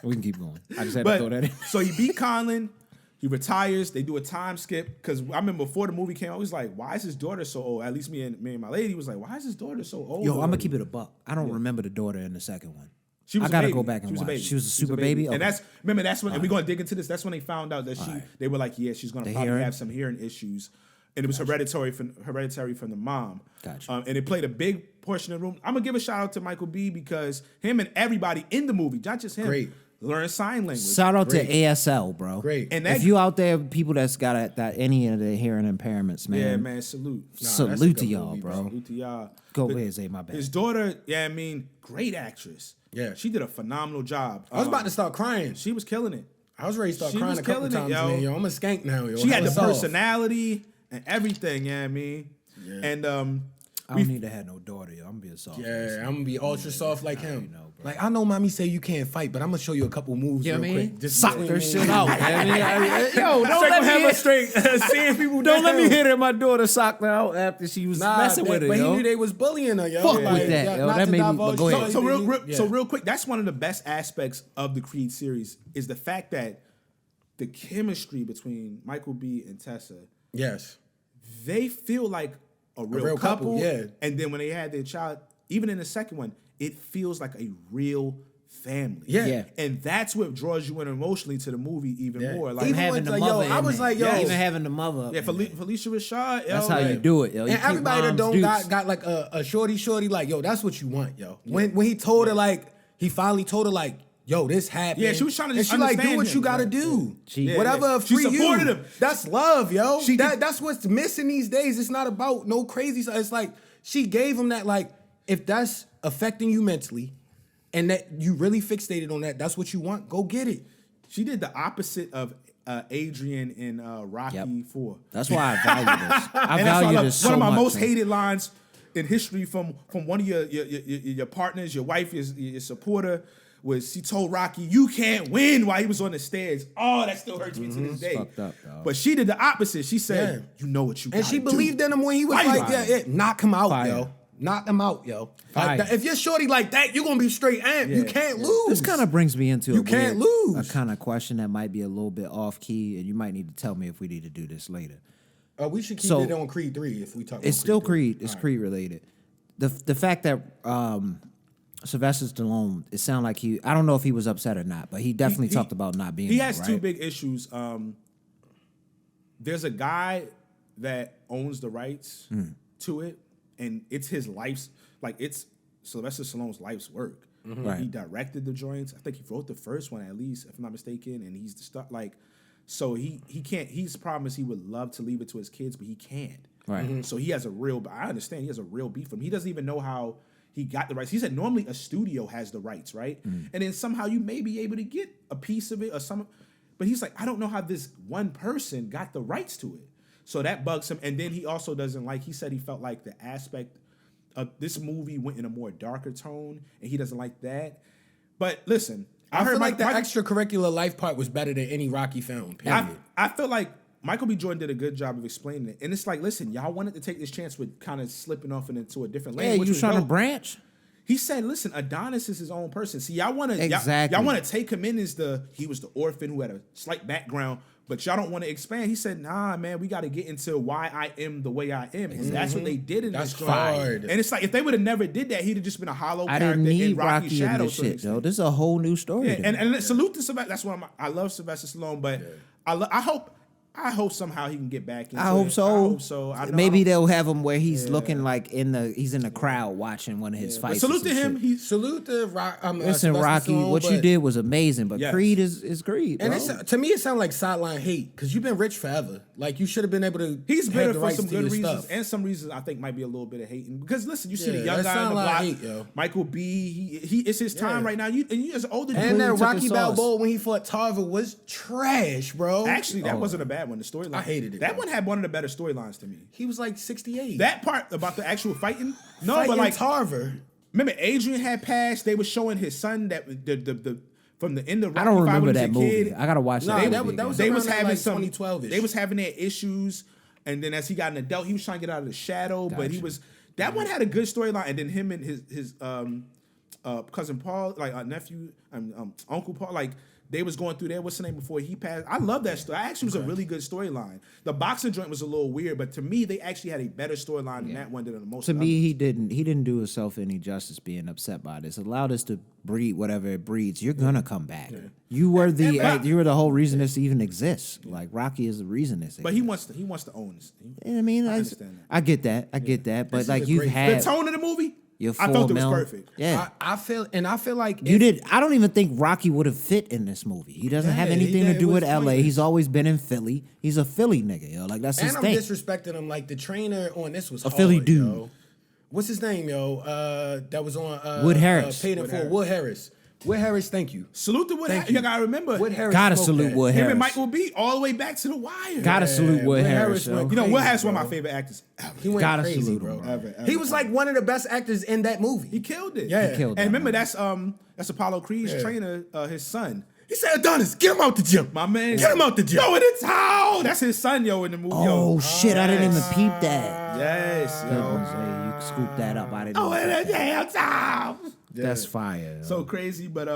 We can keep going. I just had to throw that in. So he beat Conlon. He retires. They do a time skip because I remember before the movie came out, I was like, "Why is his daughter so old?" At least me and my lady was like, "Why is his daughter so old?" Yo, I'm gonna already?" keep it a buck. I don't remember the daughter in the second one. She was I a gotta baby. go back and She was a watch. baby. She was a super baby? And Okay. that's when and we're gonna dig into this. That's when they found out that they were like, yeah, she's gonna The probably hearing? have some hearing issues, and it was hereditary from the mom. Gotcha. And it played a big portion of the room. I'm gonna give a shout out to Michael B because him and everybody in the movie, not just him, Great. learn sign language. Shout out Great. to ASL, bro. Great. And that- if you out there, people that's got that any of the hearing impairments, man. Yeah, man, salute. that's a Salute to good y'all, movie, bro. Salute to y'all. Go The- ahead, say my bad. His daughter, yeah, I mean, great actress. Yeah. She did a phenomenal job. I was about to start crying. She was killing it. I was ready to start She crying was a couple killing it, times, yo. man. Yo, I'm a skank now, yo. She had the Hella soft. personality and everything, yeah, I mean. And I don't need to have no daughter, yo. I'm being soft. Yeah, I'm gonna be ultra soft like him. know, bro. Like I know, mommy say you can't fight, but I'm gonna show you a couple moves You know real what I mean? quick. Just Sock her shit out. man. Yo, don't let me hit, straight. Seeing people don't let me down. hit her. My daughter socked her out after she was Nah, messing with her, but yo. he knew they was bullying her, yo. Fuck with that, yo. not That to made me- divulge but go ahead. too so many- real quick, that's one of the best aspects of the Creed series is the fact that the chemistry between Michael B and Tessa, Yes. they feel like a real couple, couple. yeah. And then when they had their child, even in the second one, it feels like a real family. Yeah. Yeah. And that's what draws you in emotionally to the movie even Yeah. more. Like Even having with the the- mother. yo, I in was there. like, yo. Yeah, even having the mother. up yeah, in there. Felicia Rashad. That's yo, how you like- do it, yo. You And keep everybody that mom's don't dukes. got like a shorty, like, yo, that's what you want, yo. When he told her, like, he finally told her, like, yo, this happened. Yeah, she was trying to and just she like, do understand what him, you gotta yeah. do. She- Whatever yeah. free She supported you. him. That's love, yo. She did- That's what's missing these days. It's not about no crazy stuff. It's like she gave him that, like, if that's affecting you mentally and that you really fixated on that, that's what you want, go get it. She did the opposite of Adrian in Rocky Yep. 4. That's why I value this. I And that's value why this so one of my much, most man. hated lines in history from one of your partners, your wife, your supporter, was she told Rocky, "You can't win" while he was on the stairs. Oh, that still hurts me to this day. fucked up, dog. But she did the opposite. She said, Yeah. "You know what you." And she gotta believed do. in him when he was Fire. like, yeah, knock him out, Fire. yo. Knock him out, yo. Fire. Like, if you're shorty like that, you're gonna be straight amp. You Yeah. can't lose. This kind of brings me into You can't lose. a kind of question that might be a little bit off key, and you might need to tell me if we need to do this later. We should keep So- it on Creed 3 if we talk about It's still 3. Creed. It's Creed related. The fact that Sylvester Stallone, it sounded like I don't know if he was upset or not, but he definitely talked about not being. He there, has right? two big issues. There's a guy that owns the rights Hmm. to it, and it's his life's it's Sylvester Stallone's life's work. Right. He directed the joints. I think he wrote the first one at least, if I'm not mistaken. And he's the stuff so he can't. His problem is he would love to leave it to his kids, but he can't. Right. So he has a real. I understand he has a real beef from. He doesn't even know how he got the rights. He said normally a studio has the rights, right? And then somehow you may be able to get a piece of it or some. But he's like, I don't know how this one person got the rights to it. So that bugs him. And then he also doesn't like. He said he felt like the aspect of this movie went in a more darker tone, and he doesn't like that. But listen, I feel like the Michael- extracurricular life part was better than any Rocky film. Period. I feel like Michael B. Jordan did a good job of explaining it. And it's like, listen, y'all wanted to take this chance with kind of slipping off into a different lane. Yeah, which you was trying to dope. branch? He said, listen, Adonis is his own person. See, y'all want to Exactly. y'all want to take him in as he was the orphan who had a slight background, but y'all don't want to expand. He said, nah, man, we got to get into why I am the way I am. And that's what they did in That's this joint. hard. And it's like, if they would have never did that, he'd have just been a hollow I character didn't need in Rocky's Rocky in shadow. this to an shit, though. extent. This is a whole new story. Yeah, to me. and salute to Sylvester. That's why I love Sylvester Stallone, but I hope somehow he can get back into I hope it. so. I hope so. I know- Maybe they'll have him where he's looking like he's in the crowd watching one of his But fights. salute or to some him. shit. Salute to Listen, Sylvester Rocky, Stallone, what you but- did was amazing, but Yes. Creed is Creed, bro. And it's, to me, it sounds like sideline hate because you've been rich forever. Like you should have been able to. He's have bitter the for rights some to good your reasons, stuff. and some reasons I think might be a little bit of hating. Because listen, you see the Yeah, young that guy on sound the like block, hate, yo. Michael B. He it's his time Yeah. right now. You as an older And dude. that took Rocky the sauce. Balboa when he fought Tarver was trash, bro. Actually, that wasn't a bad one. The storyline, I hated it, That though. one had one of the better storylines to me. He was like 68. That part about the actual fighting, no, Fighting but like Tarver. remember Adrian had passed. They were showing his son that the from the end of Rocky I don't V remember when he was that a movie. kid. I gotta watch Nah, that. that movie was- again. They was around, having like, some 2012-ish. They was having their issues, and then as he got an adult, he was trying to get out of the shadow. But he was that one had a good storyline, and then him and his cousin Paul, like nephew, Uncle Paul, like they was going through there. What's the name before he passed? I love that story. Actually, was a really good storyline. The boxing joint was a little weird, but to me, they actually had a better storyline than that one did in most. To of me, them. he didn't do himself any justice being upset by this. Allowed us to breed whatever it breeds. You're gonna come back. You were the whole reason this even exists. Like Rocky is the reason this. But he exists. wants to own this. You know what I mean, I understand that. I get that. I get that. But is like a you've great- had The tone of the movie, your I 4 thought it was mil. perfect. Yeah. I feel like You if- did. I don't even think Rocky would have fit in this movie. He doesn't have Yeah, anything to it do was with LA. pointless. He's always been in Philly. He's a Philly nigga, yo. Like that's his And I'm thing. disrespecting him. Like the trainer on this was A Philly hard, dude. yo. What's his name, yo? That was on Wood Harris. Paid in Full. Wood Harris. Wood Harris. Thank you. Salute to Wood Thank Harris. You you. gotta remember. Wood Harris. Gotta smoked salute that. Wood Him Harris. and Michael B. all the way back to the wire. Gotta salute Wood Wood Harris. Harris yo. went You know, Wood crazy, Harris one of bro. my favorite actors ever. He went Gotta crazy, salute bro. him, bro. Ever. He was like one of the best actors in that movie. He killed it. Yeah. He killed And that remember, movie. that's Apollo Creed's Yeah. trainer, his son. He said, "Adonis, get him out the gym, My man. Get him out the gym." Yo, in the towel. That's his son, yo, in the movie. Oh yo. shit! I didn't even peep that. Yes, Good yo. ones, hey, you scoop that up. I didn't. Oh, know in that. the damn towel. That's fire. So crazy, but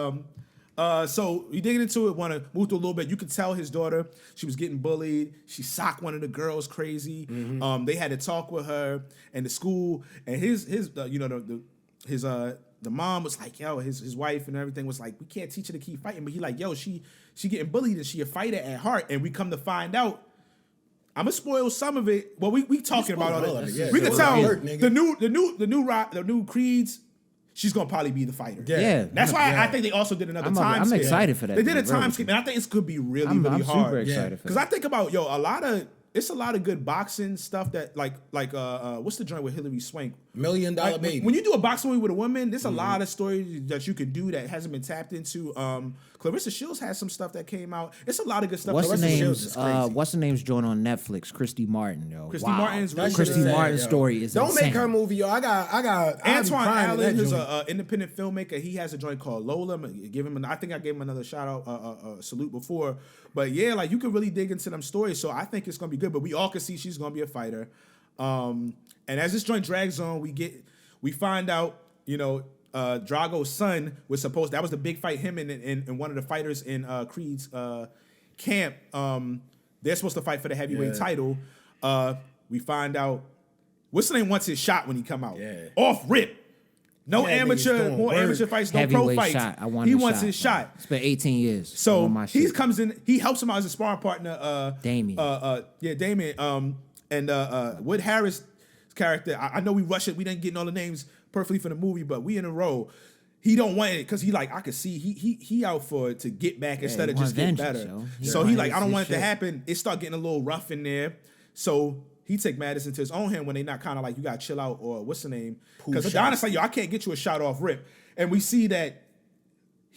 so you digging into it, want to move through a little bit. You could tell his daughter, she was getting bullied. She socked one of the girls crazy. They had to talk with her and the school, and the mom was like, yo, his wife and everything was like, we can't teach her to keep fighting, but he like, yo, she getting bullied and she a fighter at heart, and we come to find out. I'm gonna spoil some of it. Well, we talking about all all of that. it, yeah. We can Spoiler tell alert, nigga. the new Creeds. She's gonna probably be the fighter. Yeah. That's why Yeah. I think they also did another I'm time skip. excited for that They did a to be real time with skip, you. and I think this could be really, I'm really super hard. excited for Because that. I think about it's a lot of good boxing stuff that like what's the joint with Hilary Swank? $1 Million Like, Baby. when you do a boxing movie with a woman, there's a lot of stories that you can do that hasn't been tapped into. Clarissa Shields has some stuff that came out. It's a lot of good stuff. What's the Clarissa Shields name's? is crazy. What's the name's joint on Netflix? Christy Martin, yo. Christy Wow. Martin's really That good. shit Christy sad, Martin's yo. story is Don't insane. make her movie, yo. I got. Antoine I'll be crying in Allen, that who's joint. an independent filmmaker, he has a joint called Lola. I think I gave him another shout out, salute before. But yeah, like you could really dig into them stories. So I think it's gonna be good. But we all can see she's gonna be a fighter. And as this joint drags on, we find out, Drago's son was supposed. That was the big fight. Him and one of the fighters in Creed's camp. They're supposed to fight for the heavyweight title. We find out what's the name wants his shot when he come out. Yeah. Off rip. No Yeah, niggas doing work. amateur fights, no pro Heavyweight fights. shot. I want He his wants shot, his man. shot. It's been 18 years. I So want my he shit. comes in. He helps him out as a sparring partner. Damien. Damien. And Wood Harris' character. I know we rushed it. We didn't get all the names perfectly for the movie, but we in a row. He don't want it because I could see he out for it to get back instead he of just want get vengeance, better. yo. He So want he like, his I don't want it to shit. happen. It start getting a little rough in there. So he take matters into his own hand when they not kind of like, you got to chill out, or what's the name? Because Adonis like, yo, I can't get you a shot off rip. And we see that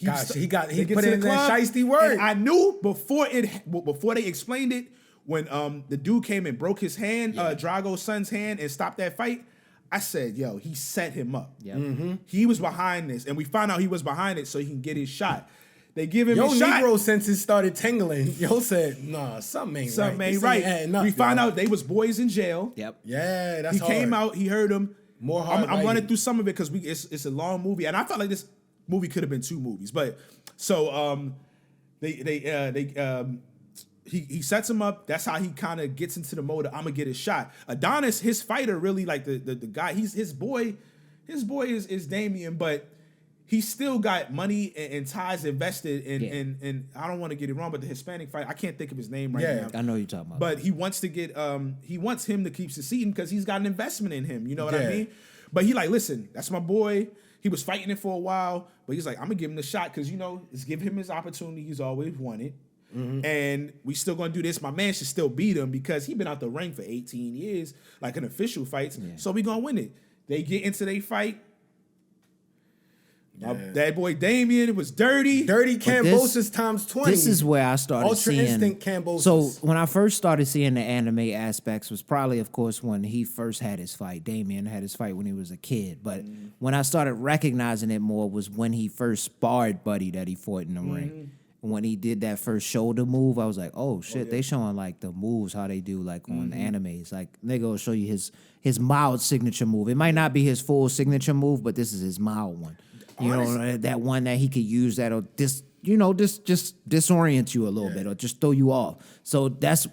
Gosh, he they get put to in the that club, shiesty word. and I knew before they explained it, when the dude came and broke his hand, Drago's son's hand, and stopped that fight, I said, yo, he set him up. Yep. He was behind this, and we found out he was behind it so he can get his shot. They give him Yo, his shot. Negro senses started tingling. Yo said, "Nah, something ain't Something right. ain't This right. adding up, We yo." found out they was boys in jail. Yep. Yeah, that's He hard. came out. He heard him. More hard I'm running writing. through some of it because it's a long movie, and I felt like this movie could have been 2 movies. But so they he sets him up. That's how he kind of gets into the mode of I'm gonna get his shot. Adonis, his fighter, really like the guy. He's his boy. His boy is Damian, but he's still got money and ties invested in I don't want to get it wrong, but the Hispanic fight, I can't think of his name right now. I know you're talking about. But he wants to get he wants him to keep succeeding because he's got an investment in him. You know what I mean? But he like, listen, that's my boy. He was fighting it for a while, but he's like, I'm gonna give him the shot because it's give him his opportunity he's always wanted. And we still gonna do this. My man should still beat him because he been out the ring for 18 years, like an official fights. Yeah. So we gonna win it. They get into their fight. That boy Damian was dirty. Dirty Kambosos times 20. This is where I started Ultra seeing. Instinct Kambosos. So when I first started seeing the anime aspects was probably, of course, when he first had his fight. Damian had his fight when he was a kid. But when I started recognizing it more was when he first sparred Buddy that he fought in the ring. And when he did that first shoulder move, I was like, oh, shit, they showing like the moves, how they do like on the animes. Like, nigga will show you his mild signature move. It might not be his full signature move, but this is his mild one. You know, that one that he could use that'll just disorient you a little bit or just throw you off. So that's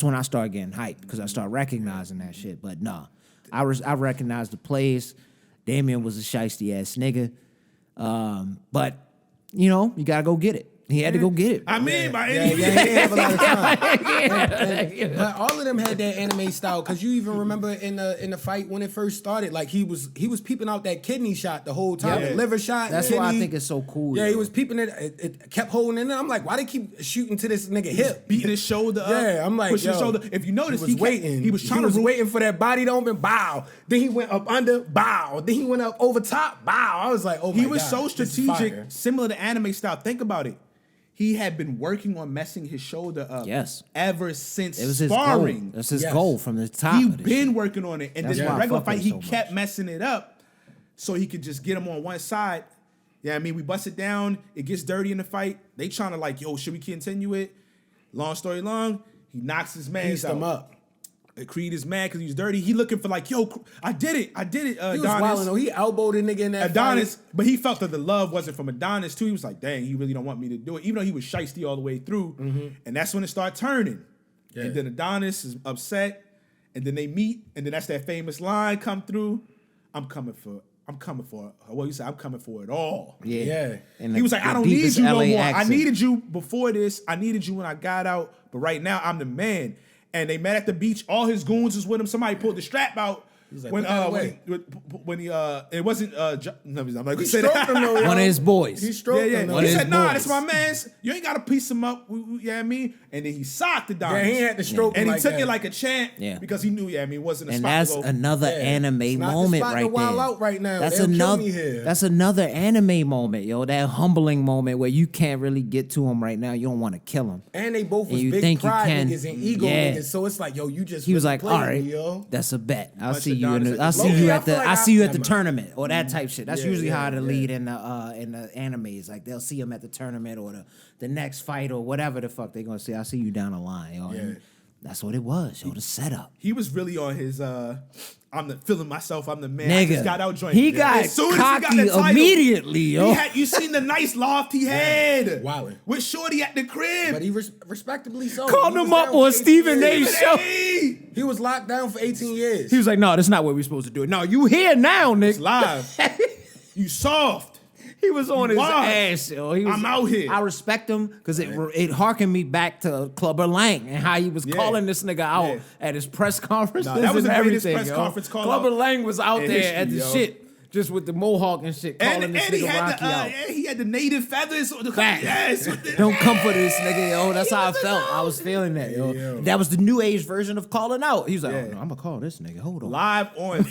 when I start getting hyped because I start recognizing that shit. But nah, I recognize the plays. Damian was a shiesty ass nigga. But you gotta go get it. He had to go get it. I mean, by he any didn't have a lot of time. But all of them had that anime style because you even remember in the fight when it first started, like he was peeping out that kidney shot the whole time, the liver shot. That's why I think it's so cool. Yeah, he was peeping it. It kept holding in. I'm like, why they keep shooting to this nigga hip, beating his shoulder up? Yeah, I'm like, pushing his shoulder. If you notice, he was waiting. He was waiting for that body to open. Bow. Then he went up under. Bow. Then he went up over top. Bow. I was like, oh my god. He was so strategic, similar to anime style. Think about it. He had been working on messing his shoulder up. Yes. Ever since it was sparring. His goal. That's his goal from the top. He been working on it. And That's then why the I regular fuck fight, with he so kept much. messing it up so he could just get him on one side. Yeah, I mean, we bust it down. It gets dirty in the fight. They trying to like, yo, should we continue it? Long story long, he knocks his man Pieced him up. Creed is mad because he's dirty. He looking for like, yo, I did it. He Adonis. was wilding though. He elbowed a nigga in that Adonis, fight. but he felt that the love wasn't from Adonis too. He was like, dang, he really don't want me to do it. Even though he was shiesty all the way through. And that's when it started turning. Yeah. And then Adonis is upset. And then they meet. And then that's that famous line come through. I'm coming for what you say, I'm coming for it all. Yeah. And He was like, I don't need you no LA more. accent. I needed you before this. I needed you when I got out. But right now, I'm the man. And they met at the beach. All his goons was with him. Somebody pulled the strap out. He's like, when put that away. when he it wasn't no, I'm not gonna He say stroked that. him though. One of his boys. He stroked him. Yeah. though. He his said, nah, boys. that's my man's. You ain't gotta piece him up. You know what I mean? And then he socked the Adonis. Yeah, he had to stroke him and he like took that. it like a champ. Yeah. Because he knew, it wasn't a And spot that's to go. another anime It's not the moment spot to right wild there. out right now. That's They'll kill another. me here. That's another anime moment, yo. That humbling moment where you can't really get to him right now. You don't want to kill him. And they both And was you big think you pride can- niggas and ego Yeah. niggas. So it's like, yo, you just He was really like, played "All right, me, yo. that's a bet. I'll Bunch see of you in Adonis the. I'll at the see low you key, I at feel the. like I I- see you at the never mind. tournament or that type shit. That's Yeah, usually yeah, how they yeah. lead in the animes. Like they'll see him at the tournament or the next fight or whatever the fuck they gonna say. I'll see you down the line, yo. And that's what it was, yo. The setup. He was really on his I'm the feeling myself, I'm the man. I Nigga, just got out joint. he got As soon as cocky the title, immediately, yo. You seen the nice loft he had. Wildin'. With Shorty at the crib. But he respectably so. Called He was him up down on for 18 Stephen years. A. show. Hey, He was locked down for 18 years. He was like, "No, that's not what we're supposed to do. No, you here now, it's nigga." live. You soft. He was on his Why? ass, yo. He was, I'm out here. I respect him because it harkened me back to Clubber Lang and how he was calling this nigga out at his press conferences Nah, that was and the greatest everything. press yo. conference call Clubber out Lang was out in there at history, the yo. shit, just with the mohawk and shit, calling And this he nigga had Rocky the out. he had the native feathers. Fact. Yes. with the- Don't come for this nigga, yo. That's He how I was felt. out. I was feeling that, yo. yo. That was the new age version of calling out. He was like, Yeah. "Oh, no, I'm gonna call this nigga. Hold on." Live on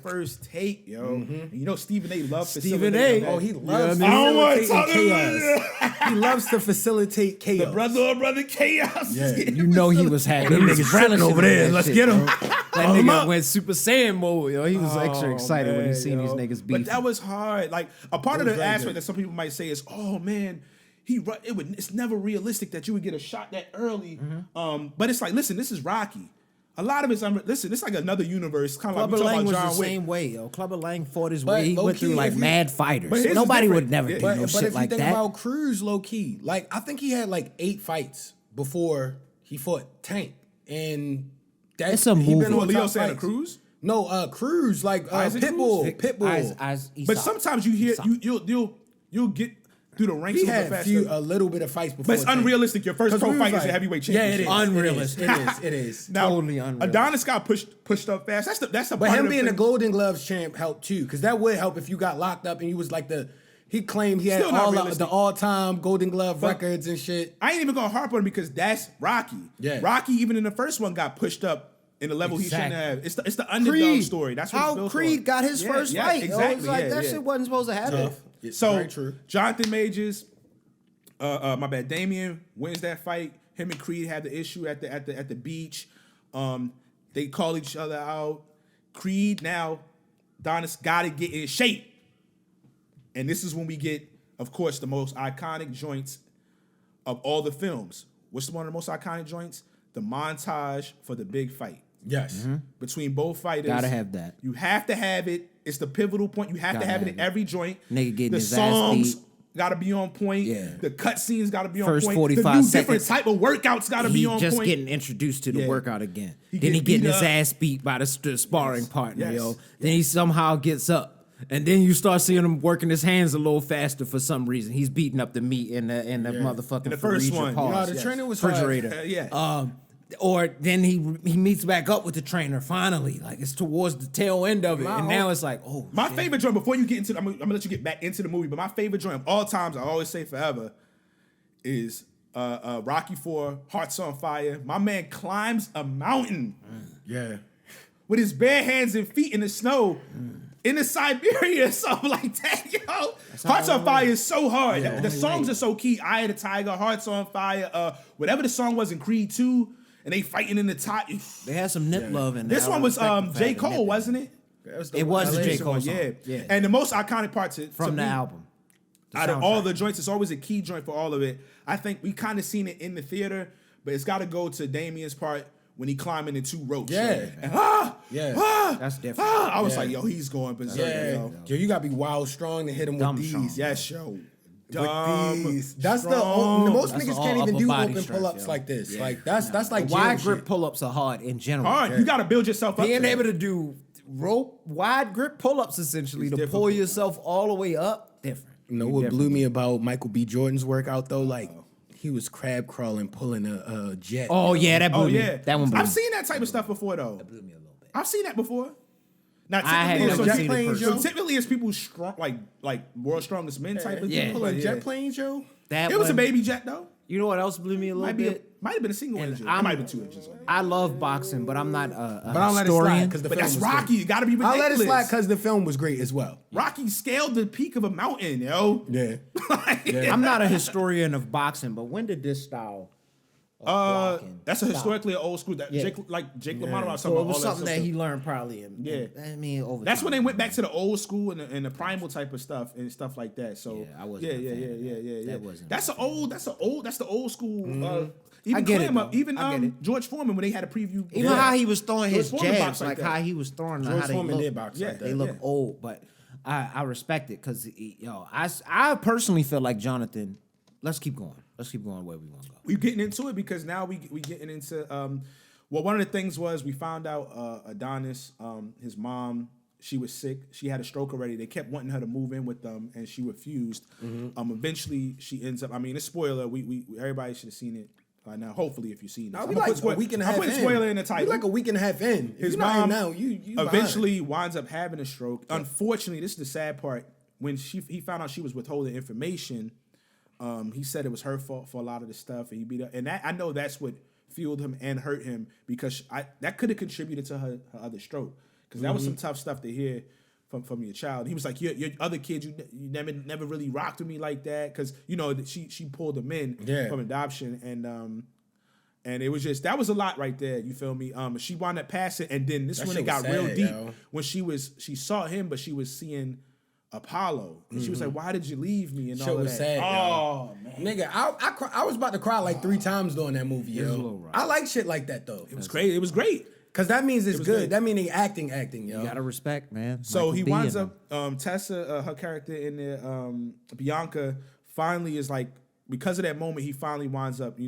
first take, yo. And you know Stephen A. loves Stephen facilitating A. that. Oh, he know loves what I mean? I don't want to facilitating talk about chaos. He loves to facilitate chaos. brother chaos. Yeah. You know he was having them niggas relishing over there. that Let's shit, get him. yo. That him nigga up. went Super Saiyan mode, yo. He was extra Oh, excited when he man, seen yo. these niggas beef. But that was hard. Like a part of was the very aspect good. that some people might say is, oh man, it's never realistic that you would get a shot that early. But it's like, listen, this is Rocky. A lot of it's listen, it's like another universe, kind of like Clubber we talk Lang about was John the Wick. same way, yo. Clubber Lang fought his But way. He went low-key, through like if you- mad fighters. But his is Nobody would different. never Yeah. do But no if shit you like think that. about Cruz, low key, like I think he had like 8 fights before he fought Tank, and that's It's a he movie. been Who, on Leo top Santa fights. Cruz? No, Cruz, like Isaac Pitbull, Cruz? Pitbull. But sometimes you hear you'll get through the ranks He a little had faster. a little bit of fights before. But it's Tank. unrealistic. Your first 'Cause pro we was fight is a like- heavyweight Yeah, championship. it is. Unrealistic. It is. Now, Totally unrealistic. Adonis got pushed up fast. That's a But part him of the being a thing. Golden Gloves champ helped too, because that would help if you got locked up and you was like he claimed he had Still not all the realistic. all-time Golden Glove But- records and shit. I ain't even gonna harp on it because that's Rocky. Yeah. Rocky, even in the first one, got pushed up in a level he shouldn't Exactly. have. It's the underdog story. That's what it's how built Creed on. got his Yeah, first yeah, fight. Exactly. It's like that shit wasn't supposed to happen. It's So very true. Jonathan Majors, my bad, Damian wins that fight. Him and Creed had the issue at the beach. They call each other out. Creed now, Adonis got to get in shape, and this is when we get, of course, the most iconic joints of all the films. What's one of the most iconic joints? The montage for the big fight Yes. between both fighters. Gotta have that. You have to have it. It's the pivotal point. You have to Gotta have it have in it. every joint. Nigga getting the his ass songs beat. gotta be on point. Yeah. The cut scenes gotta be on First point. 45 the new different seconds, type of workouts gotta be He on just point. getting introduced to the Yeah. workout again. He Then he get getting beat his up. ass beat by the sparring partner, Yes. yo. Then he somehow gets up. And then you start seeing him working his hands a little faster for some reason. He's beating up the meat in the motherfucking In the first freezer one. pause. No, the trainer was hard. refrigerator. Yeah. Or then he meets back up with the trainer finally. Like it's towards the tail end of it. And now it's like, oh, My shit. favorite joint, before you get into, I'm gonna let you get back into the movie, but my favorite joint of all times, I always say forever, is Rocky IV, Hearts on Fire. My man climbs a mountain Yeah. with his bare hands and feet in the snow in the Siberia or something like that, yo. Hearts on Fire is so hard. The songs are so key. Eye of the Tiger, Hearts on Fire, whatever the song was in Creed 2, and they fighting in the top. They had some nip love in there. This I one was respect the fact J. that Cole, nip- wasn't it? It was the J. Recent Cole one, song. yeah. And the most iconic part to From the me, album. out of all the joints, it's always a key joint for all of it. I think we kind of seen it in the theater, but it's got to go to Damien's part when he climbing the two ropes. Yeah. And, Yeah. That's different. I was Yeah. like, yo, he's going berserk. Yeah. Yo. Yo, you gotta be wild strong to hit him Dumb with strong. these. Yes, yo. With Dumb, these. That's strong. the most That's niggas all can't even upper do body open strength, pull-ups yo. like this. Like that's like Wide jail grip shit. pull-ups are hard in general. hard. You got to build yourself up. Being to able it. to do wide grip pull-ups essentially It's to pull difficult. yourself all the way up, different. You know what blew me about Michael B. Jordan's workout though? Like he was crab crawling, pulling a jet. Oh yeah, that blew Oh me. yeah, That one blew I've me. seen that type of stuff before though. Blew me a little bit. I've seen that before. Now, I had typically, never so seen it planes, personally. So typically, it's people strong, like world strongest men type of Yeah. thing. pulling Yeah. jet planes, yo. That It was a one- baby jet though. You know what else blew me a little bit? Might have been a single And engine. It I'm- might have been 2 engines. I love boxing, but I'm not a But I'll let it slide historian. because the But film that's was Rocky. great. You got to be ridiculous. I'll let it slide because the film was great as well. Rocky scaled the peak of a mountain, yo. Yeah. I'm not a historian of boxing, but when did this style of blocking That's a stop? historically an old school. That Yeah. Jake LaMotta was So talking it about was all something that stuff. he learned probably. Yeah. I mean, over. That's when time. they went back to the old school and the primal type of stuff and stuff like that. So Yeah, I wasn't a fan of that. yeah. That wasn't That's my that's the old school. I Even get it, Clem, though. even I get it. George Foreman when they had a preview. Even how he was throwing his George Foreman jabs, boxed like like that. how he was throwing, them, George how they Foreman look, did box like that. they look yeah. old, but I respect it because I personally feel like Jonathan. Let's keep going. Let's keep going where we want to go. We getting into it because now we getting into well, one of the things was we found out Adonis, his mom, she was sick. She had a stroke already. They kept wanting her to move in with them, and she refused. Eventually, she ends up. I mean, it's spoiler. We everybody should have seen it by now. Hopefully, if you've seen it, No, I'm we gonna like put a week and a half I'm putting in. spoiler in the title. We like a week and a half in. If His you're not in mom now, you eventually winds up having a stroke. Unfortunately, this is the sad part. When he found out she was withholding information, he said it was her fault for a lot of the stuff, and he beat her. And that, I know that's what fueled him and hurt him because that could have contributed to her other stroke because that was some tough stuff to hear from your child. He was like, your other kids, you never really rocked with me like that because you know that she pulled him in from adoption and it was just that was a lot right there. You feel me? She wound up passing, and then this That when it shit got was real sad, deep yo. when she saw him, but she was seeing Apollo, and she was like, "Why did you leave me?" And Shit all of was that. sad, Oh man, Nigga, I was about to cry like 3 times during that movie, was a yo. little rough. I like shit like that though. it was great. It was great. Cause that means it's was good. good. That means they acting, yo. You gotta respect, man. So Michael he B winds and up Tessa, her character in there, Bianca, finally is like because of that moment, he finally winds up,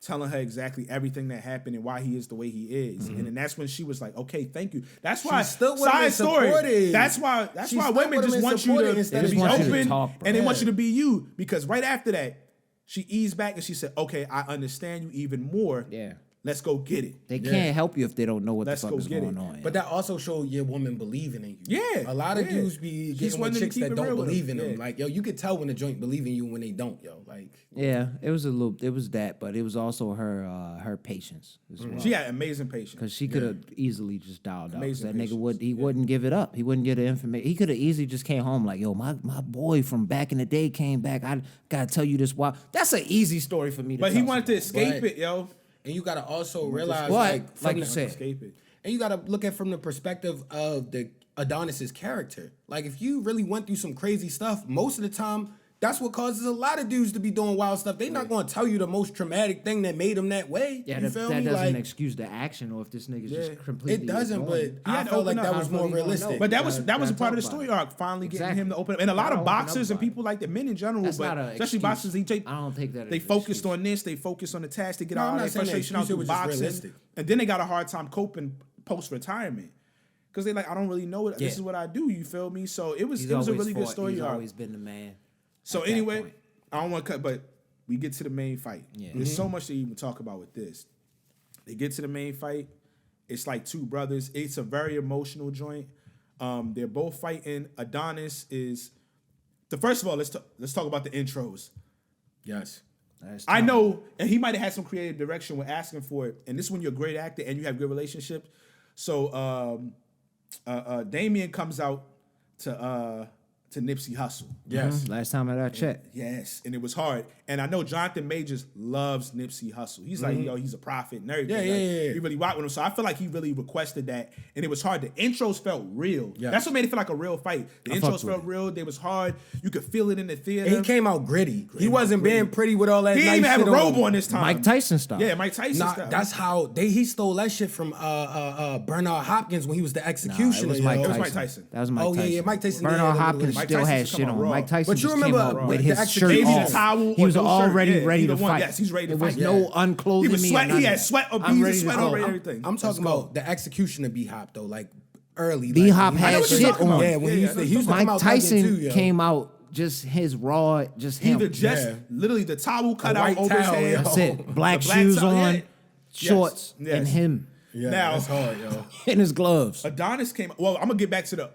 telling her exactly everything that happened and why he is the way he is. And then that's when she was like, okay, thank you. That's why, still would've been side story, supportive. that's why She women still would've just been want you supportive to instead of be just want you to open talk, bro. and they want Yeah. you to be you. Because right after that, she eased back and she said, okay, I understand you even more. Yeah. Let's go get it. They can't help you if they don't know what Let's the go fuck is get going it. on. But that also showed your woman believing in you. Yeah, A lot of yeah. dudes be She just getting with wanted to chicks keep that it don't real with believe them. in them. Yeah. Like, yo, you could tell when a joint believe in you when they don't, yo. Like, yeah, it was that, but it was also her patience as well. She had amazing patience. Because she could have easily just dialed out. 'Cause Amazing that nigga patience. wouldn't give it up. He wouldn't get the information. He could have easily just came home like, yo, my boy from back in the day came back. I gotta tell you this. Why? That's an easy story for me to But he tell wanted to somebody. escape But- it, yo. and you gotta also realize, What? like, Like from you the- said. Escape it. and you gotta look at from the perspective of the Adonis's character. Like, if you really went through some crazy stuff, most of the time, that's what causes a lot of dudes to be doing wild stuff. They not gonna tell you the most traumatic thing that made them that way. Yeah, you that, feel that me? doesn't Like, excuse the action or if this nigga's Yeah. just completely. it doesn't, but ignoring. I had to felt like open that up. was I more really don't know. realistic. But that Gotta- was a gotta part of talk the about story it. arc, finally getting Exactly. him to open up. And a lot Gotta of open up boxers and about it. people like the men in general, That's but not a especially excuse. boxers, I don't take that as they an focused excuse. on this, they focused on the task, they get No, I'm all not their saying that frustration out excuse, through it was just boxing. realistic. And then they got a hard time coping post retirement. Because they like, I don't really know it. This Yeah. is what I do, you feel me? So it was He's a always really good fought. story He's arc. always been the man. So at that anyway, point. I don't want to cut, but we get to the main fight. Yeah. There's so much to even talk about with this. They get to the main fight. It's like two brothers. It's a very emotional joint. They're both fighting. Adonis is first of all. Let's talk about the intros. yes. That's I tough. know, and he might have had some creative direction with asking for it. And this is when you're a great actor and you have good relationships. So Damien comes out to Nipsey Hussle. Yes. Last time I checked. Yes, and it was hard. And I know Jonathan Majors loves Nipsey Hussle. He's like, yo, he's a prophet and everything. Yeah, Like, yeah. He really rocked with him. So I feel like he really requested that, and it was hard. The intros felt real. Yes. That's what made it feel like a real fight. The fucked intros with felt it. real. They was hard. You could feel it in the theater. And he came out gritty. He wasn't being pretty with all that. He nice didn't even have a shit robe on this time. Mike Tyson style. Yeah, Mike Tyson Nah, style. that's how he stole that shit from Bernard Hopkins when he was the Nah, it executioner. was Mike yo. It was Tyson. Mike Tyson. That was Mike Oh, yeah, Tyson. yeah, Mike Tyson did Bernard have a little Hopkins bit. Mike still Tyson had used to shit come out on. raw. Mike Tyson But you just remember came out with the his execution- shirt Maybe the off. towel He was or no shirt. already Yeah, ready either to one. fight. Yes, he's ready to There was fight. no Yeah. unclothing He was me. or sweat. none He of had that. sweat, I'm beads of ready to sweat go. over everything. I'm talking Let's go. about the execution of B-Hop though, like early. B-Hop like, had I know what you're shit talking about. on. Yeah, when he used to come Mike out Tyson thugging too, yo. came out just his raw, just him. Either just Yeah. literally the towel cut A out white over his towel, head. yo. That's it. Black The black shoes towel, on, yeah. shorts, Yes, and yes. him Yeah, Now- that's hard, yo. and his gloves. Adonis came. Well, I'm gonna get back to the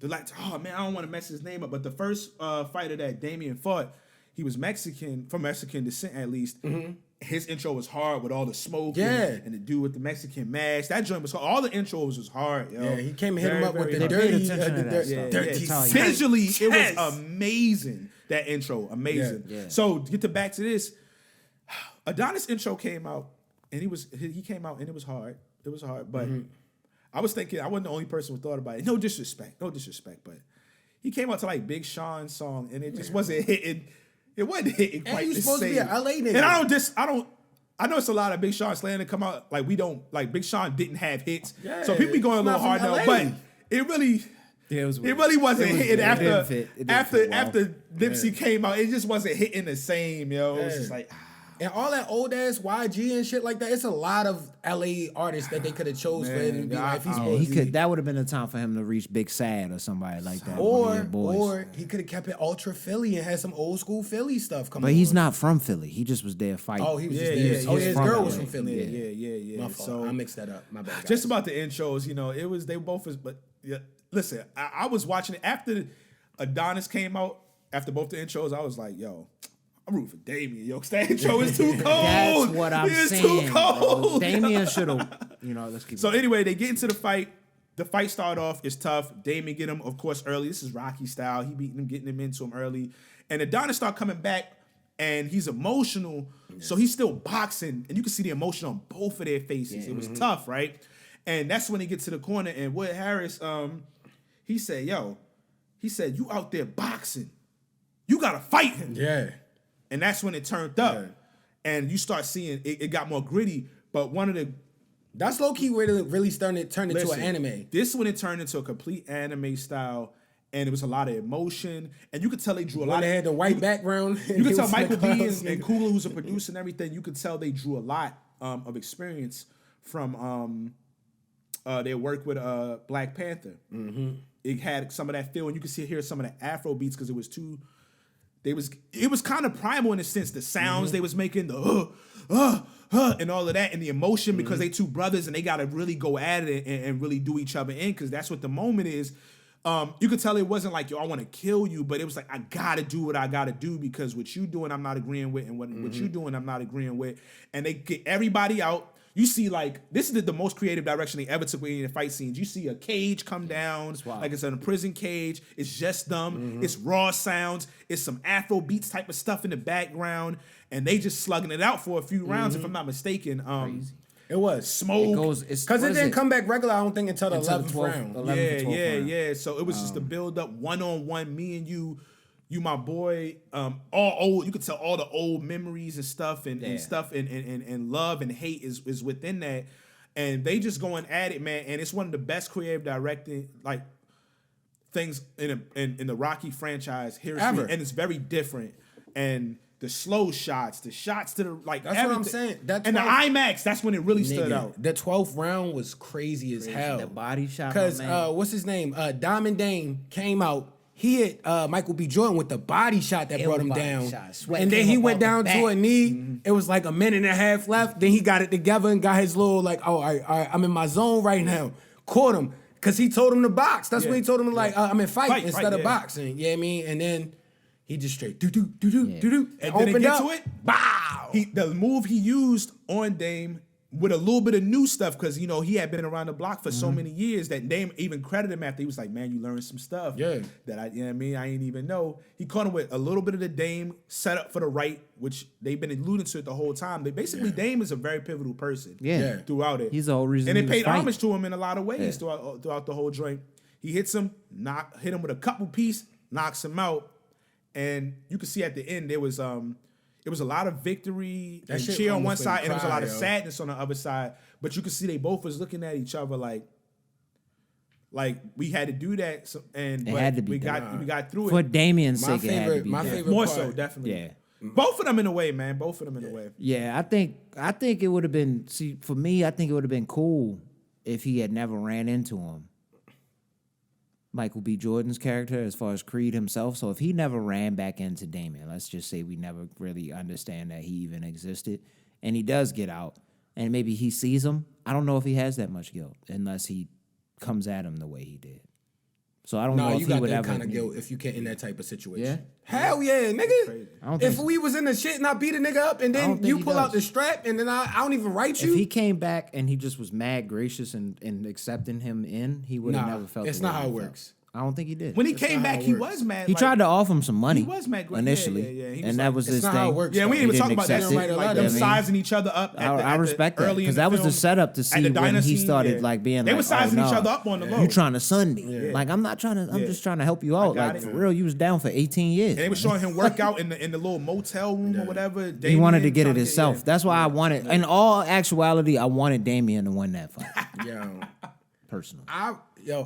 like. Oh man, I don't want to mess his name up. But the first fighter that Damien fought, he was Mexican, from Mexican descent at least. His intro was hard with all the smoke. Yeah. and the dude with the Mexican mask. That joint was hard. All the intros was hard. Yo. Yeah, he came and hit him Very, up with very the hard. They paid dirty, attention to the that dirty, stuff. dirty Yeah. Sanchez. Visually, it was amazing. That intro, amazing. Yeah. Yeah. So to get back to this, Adonis intro came out, and he came out, and it was hard. It was hard, but I was thinking I wasn't the only person who thought about it. No disrespect, but he came out to like Big Sean's song, and it just wasn't hitting. It wasn't hitting quite you the supposed to same. be a LA nigga. And I know it's a lot of Big Sean slaying to come out. Like we don't like Big Sean didn't have hits, Yeah, so people be going a he's little not hard from now. LA. But it really. Yeah, it was It weird. really wasn't It was hitting weird. It after didn't fit. It didn't fit well. after Nipsey came out. It just wasn't hitting the same, yo. It was just Yeah. like And all that old ass YG and shit like that, it's a lot of LA artists that they could have chose for it and be Man, like, if he's I- Yeah, supposed he to could. be. That would have been the time for him to reach Big Sad or somebody like that. one of your boys. Or he could have kept it ultra Philly and had some old school Philly stuff coming. But he's on. not from Philly. He just was there fighting. Oh, he was Yeah, just yeah, there. yeah, Oh, he's his from girl LA. was from Philly. yeah. My fault. So I mixed that up. My bad. just guys. about the intros, they both was, but yeah. Listen, I was watching it after Adonis came out. After both the intros, I was like, yo. I'm rooting for Damien, yo. 'Cause that intro is too cold. That's what I'm It's saying. too bro. cold. Damien should have. Let's keep. So going. anyway, they get into the fight. The fight start off is tough. Damien get him, of course, early. This is Rocky style. He beating him, getting him into him early. And Adonis start coming back, and he's emotional. So he's still boxing, and you can see the emotion on both of their faces. It was tough, right? And that's when he gets to the corner, and Wood Harris, he said, you out there boxing. You gotta fight him. Yeah. And that's when it turned up. Yeah. And you start seeing it got more gritty. But one of the That's low key where it really turned into an Listen, anime. This when it turned into a complete anime style, and it was a lot of emotion, and you could tell they drew a When lot. they had the white background. You could tell Michael B. and Coogler, who's a producer and everything. You could tell they drew a lot of experience from their work with Black Panther. Mm-hmm. It had some of that feel, and you could hear some of the Afro beats because it was too. It was kind of primal in a sense. The sounds they was making, the and all of that, and the emotion because they two brothers and they got to really go at it and really do each other in because that's what the moment is. You could tell it wasn't like, yo, I want to kill you, but it was like, I got to do what I got to do because what you doing, I'm not agreeing with, and what you doing, I'm not agreeing with. And they get everybody out. You see, like, this is the most creative direction they ever took with any of the fight scenes. You see a cage come down, like it's in a prison cage. It's just them. It's raw sounds. It's some Afro beats type of stuff in the background. And they just slugging it out for a few rounds, if I'm not mistaken. It was Smoke. because it didn't come back regular. I don't think until the 11th round. 11th to 12th round. Yeah. So it was just a build up, one-on-one, me and you, my boy, all old. You could tell all the old memories and stuff and stuff and love and hate is within that. And they just going at it, man. And it's one of the best creative directing like things in the Rocky franchise here Ever. and it's very different. And the slow shots, the shots to the like That's everything. what I'm saying. That And the 12th IMAX, that's when it really stood out. The 12th round was crazy as hell. The body shot, Because my man. what's his name? Diamond Dame came out. He hit Michael B. Jordan with the body shot that It brought was him body down. shot. Sweat And then came he up went off the down to a back. knee. It was like a minute and a half left. Then he got it together and got his little like, oh, all right, I'm in my zone right now. Caught him. Because he told him to box. That's when he told him to like, I'm in fight instead of boxing. You know what I mean? And then he just straight do. And then opened it get up. to it. Bow. The move he used on Dame with a little bit of new stuff because, you know, he had been around the block for so many years that Dame even credited him after. He was like, man, you learned some stuff that you know what I mean? I ain't even know. He caught him with a little bit of the Dame set up for the right, which they've been alluding to it the whole time. But basically, Dame is a very pivotal person throughout it. He's the whole reason And he it was paid fighting. homage to him in a lot of ways throughout the whole joint. He hits him, hit him with a couple piece, knocks him out. And you can see at the end, it was a lot of victory and shit cheer on one almost made side, me and there was a lot cry, of yo. sadness on the other side. But you could see they both was looking at each other like we had to do that, but had to be we done. got through For it. Damien's sake, it had to be my done. favorite More part, so, definitely. Yeah. Both of them in a way, man. Both of them in a way. Yeah, I think it would have been. See, for me, I think it would have been cool if he had never ran into him. Michael B. Jordan's character, as far as Creed himself. So if he never ran back into Damien, let's just say we never really understand that he even existed, and he does get out, and maybe he sees him. I don't know if he has that much guilt unless he comes at him the way he did. So I don't know No, if you he got would that ever. kind of guilt if you get in that type of situation. Yeah? Hell yeah, nigga. I don't If think we was in the shit and I beat a nigga up and I don't then think you he pull out does. the strap and then I don't even write you. If he came back and he just was mad gracious and accepting him in, he would have Nah, never felt. it's the way not how he it felt. works. I don't think he did. When he That's came not how back, it he works. was mad. He tried to offer him some money. He was mad. Initially, Yeah. He was and that like, was That's his not how thing. it works, Yeah, we though. didn't even He talk didn't about that. accept Right, it. like Them that. sizing each other up. I respect that early in because the that was the film. setup to At see the when diner he scene, started yeah. like being They like, were sizing oh, each nah, other up on the low. You trying to sun me? Like I'm not trying to. I'm just trying to help you out. got Like it. for real, you was down for 18 years. And they were showing him work out in the little motel room or whatever. He wanted to Damien get trying it himself. yeah. That's why I wanted. In all actuality, I wanted Damien to win that fight. Yo, Personally,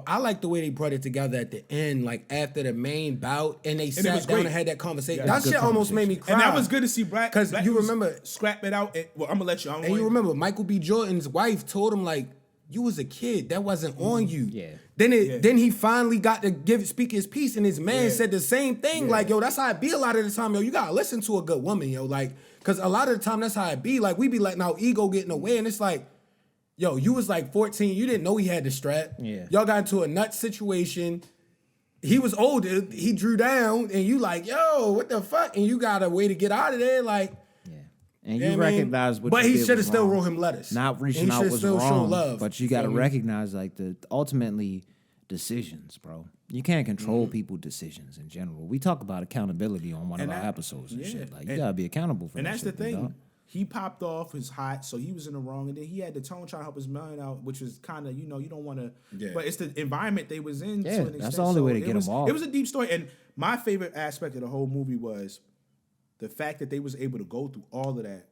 I like the way they brought it together at the end, like after the main bout, and they was sat down great. and had that conversation. Yeah, that shit almost made me cry. And that was good to see Black. 'Cause Black you was remember- scrap it out. Well, I'm gonna let you. I don't And want you remember Michael B. Jordan's wife told him like, "You was a kid. That wasn't on you." Yeah. Then he finally got to speak his piece, and his man said the same thing. Like, yo, that's how it be a lot of the time. Yo, you gotta listen to a good woman, yo. Like, cause a lot of the time that's how it be. Like, we be letting our ego get in the way, and it's like, yo, you was like 14. You didn't know he had the strap. Yeah. Y'all got into a nut situation. He was older. He drew down, and you like, yo, what the fuck? And you got a way to get out of there, like. yeah. And You you know what I mean? recognize what. But you he did should have was still wrong. wrote him letters. Not And reaching he out shoulda was still showed wrong, love. but you got to feel me? recognize like the ultimately decisions, bro. You can't control Mm-hmm. people's decisions in general. We talk about accountability on one And of our that- episodes and yeah. shit. Like you And- gotta be accountable for. And that that's the shit, big thing. dog. He popped off, was hot, so he was in the wrong, and then he had the tone trying to help his man out, which was kind of, you don't want to. Yeah. But it's the environment they was in. Yeah, to an that's extent. the only way to it get was, them off. It was a deep story, and my favorite aspect of the whole movie was the fact that they was able to go through all of that,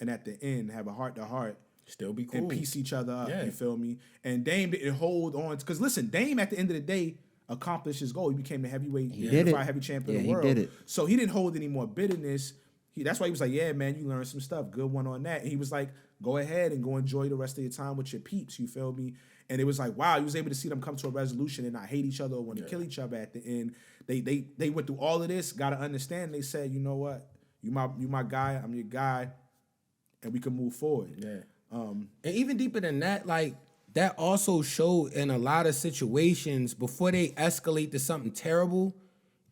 and at the end have a heart to heart. Still be cool. And piece each other up. Yeah. You feel me? And Dame didn't hold on because listen, Dame at the end of the day, accomplished his goal. He became the heavyweight, did unified it. heavy champion of Yeah, the world. he did it. So he didn't hold any more bitterness. That's why he was like, yeah, man, you learned some stuff. Good one on that. And he was like, go ahead and go enjoy the rest of your time with your peeps. You feel me? And it was like, wow, he was able to see them come to a resolution and not hate each other or want to kill each other at the end. They went through all of this, got to understand. They said, you know what? You my guy. I'm your guy. And we can move forward. Yeah. And even deeper than that, like, that also showed in a lot of situations before they escalate to something terrible,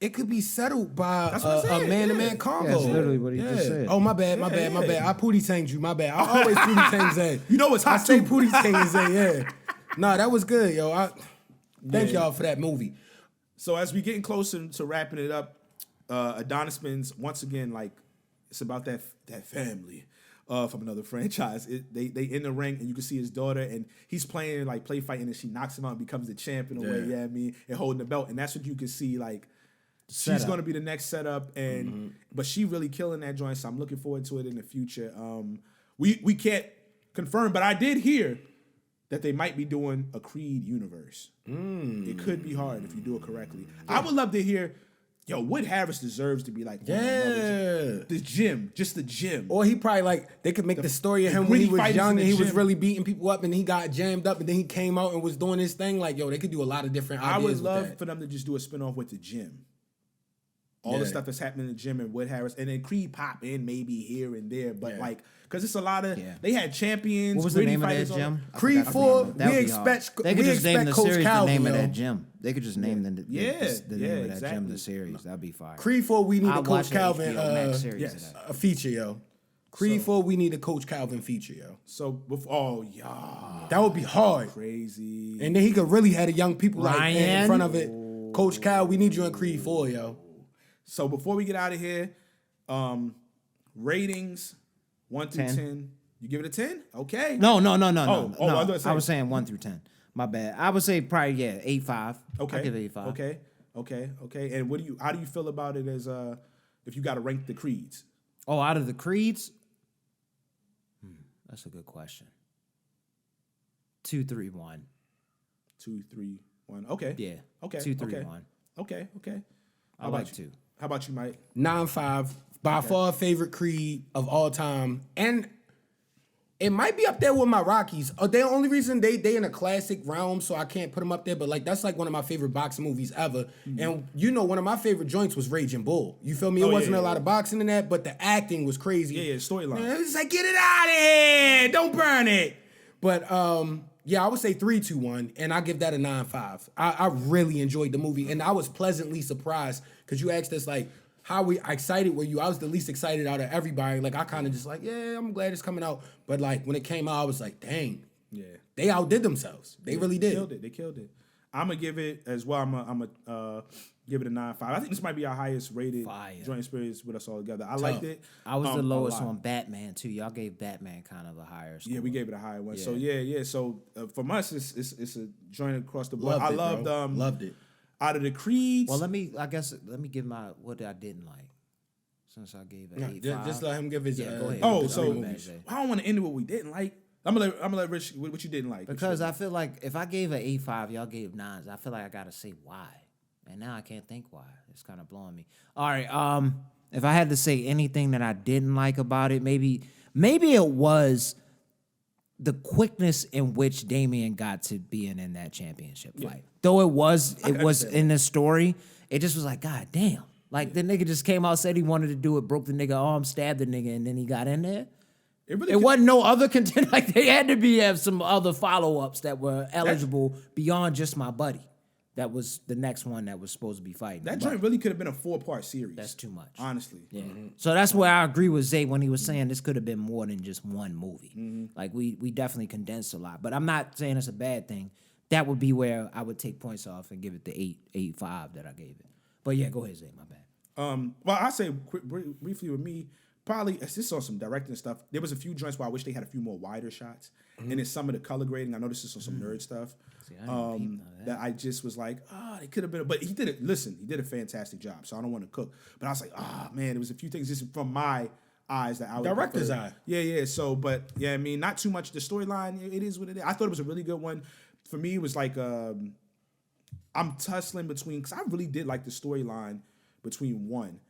it could be settled by what I'm a saying, man-to-man yeah. combo. That's literally what he just said. Oh, my bad. Yeah. I Pootie Tanged you, my bad. I always Pootie Tang Zay. You know it's I hot say too. Pootie Tang Zay, yeah. Nah, that was good, yo. Thank y'all for that movie. So as we getting closer to wrapping it up, Adonis spins once again, like, it's about that family from another franchise. They in the ring and you can see his daughter and he's playing like play fighting and she knocks him out and becomes the champ in a way, I mean, and holding the belt. And that's what you can see, like, she's Setup. gonna be the next setup, and but she really killing that joint. So I'm looking forward to it in the future. We can't confirm, but I did hear that they might be doing a Creed universe. It could be hard if you do it correctly. I would love to hear. Yo, Wood Harris deserves to be like the gym, just the gym. Or he probably like they could make the story of him when he gritty was fighters young in and the he was gym. really beating people up and he got jammed up and then he came out and was doing his thing. Like, yo, they could do a lot of different ideas. I would with love that. for them to just do a spinoff with the gym. All the Yeah. stuff that's happening in the gym and Wood Harris, and then Creed pop in maybe here and there, but Yeah. like, because it's a lot of Yeah. they had champions. What was the gritty name of that fighters, all gym? I Creed forgot the 4, name of it. That we would be hard. expect- They could we just name the expect Coach series Calvin, the name of yo. that gym. They could just name the name of that gym exactly. the series. That'd be fire. Creed 4, we need I'll a watch Coach the Calvin HBO Max series of that. a feature, yo. Creed 4, we need a Coach Calvin feature, yo. So before, yeah, That would be hard. crazy. And then he could really have the young people like in Ryan. front of it. Coach Cal, we need you in Creed 4, yo. So before we get out of here, ratings 1 through 10. 10. You give it a 10? Okay. No. Oh, I was gonna say- I was saying 1 through 10. My bad. I would say probably 8.5. Okay. I give it 8.5. Okay. And how do you feel about it as if you got to rank the creeds? Oh, out of the creeds, that's a good question. 2, 3, 1. 2, 3, 1. Okay. Yeah. Okay. 2, 3, okay. 1. Okay. I like 2. How about you, Mike? 9.5. By far favorite Creed of all time. And it might be up there with my Rockies. The only reason they in a classic realm, so I can't put them up there, but like that's like one of my favorite boxing movies ever. And you know, one of my favorite joints was Raging Bull. You feel me? It wasn't a lot of boxing in that, but the acting was crazy. Yeah, storyline. Man, it's like, get it out of here! Don't burn it. But yeah, I would say 3, 2, 1, and I give that a 9.5. I really enjoyed the movie, and I was pleasantly surprised because you asked us like, how excited were you? I was the least excited out of everybody. Like I kind of just like, yeah, I'm glad it's coming out. But like when it came out, I was like, dang, Yeah. they outdid themselves. They really did. They killed it. I'm gonna give it as well. I'm gonna give it a 9.5. I think this might be our highest rated Fire. joint experience with us all together. I liked it. I was the a lowest lot. on Batman too. Y'all gave Batman kind of a higher score. Yeah, we gave it a higher one. Yeah. So yeah. So from us, it's a joint across the board. Loved I it, loved bro. Loved it. out of the creeds. Well, let me give my what I didn't like. Since I gave it 8.5. Just let him give his. Yeah, go ahead. oh, the so three movies. I don't want to end it what we didn't like. I'm gonna let Rich what you didn't like. Because I feel like if I gave an 8.5, y'all gave 9s. I feel like I gotta say why, and now I can't think why. It's kind of blowing me. All right. If I had to say anything that I didn't like about it, maybe it was the quickness in which Damian got to being in that championship fight. Though it was in the story, it just was like, God damn. Like the nigga just came out, said he wanted to do it, broke the nigga arm, stabbed the nigga, and then he got in there. It wasn't no other content. Like they had to have some other follow-ups that were eligible beyond just my buddy. That was the next one that was supposed to be fighting. that But joint really could have been a 4-part series. that's too much. honestly. Yeah. So that's where I agree with Zay when he was saying this could have been more than just one movie. Like we definitely condensed a lot. But I'm not saying it's a bad thing. That would be where I would take points off and give it the 8.5 that I gave it. But yeah, go ahead, Zay, my bad. Well, I say briefly with me, probably it's just on some directing stuff. There was a few joints where I wish they had a few more wider shots, and then some of the color grading. I know this is on some nerd stuff. I didn't peep none of That I just was like, they could have been. But he did it. Listen, he did a fantastic job. So I don't want to cook, but I was like, man, there was a few things just from my eyes that I would Director's prefer. eye. Yeah. So, but yeah, I mean, not too much. The storyline, it is what it is. I thought it was a really good one. For me, it was like. I'm tussling between, because I really did like the storyline between 1.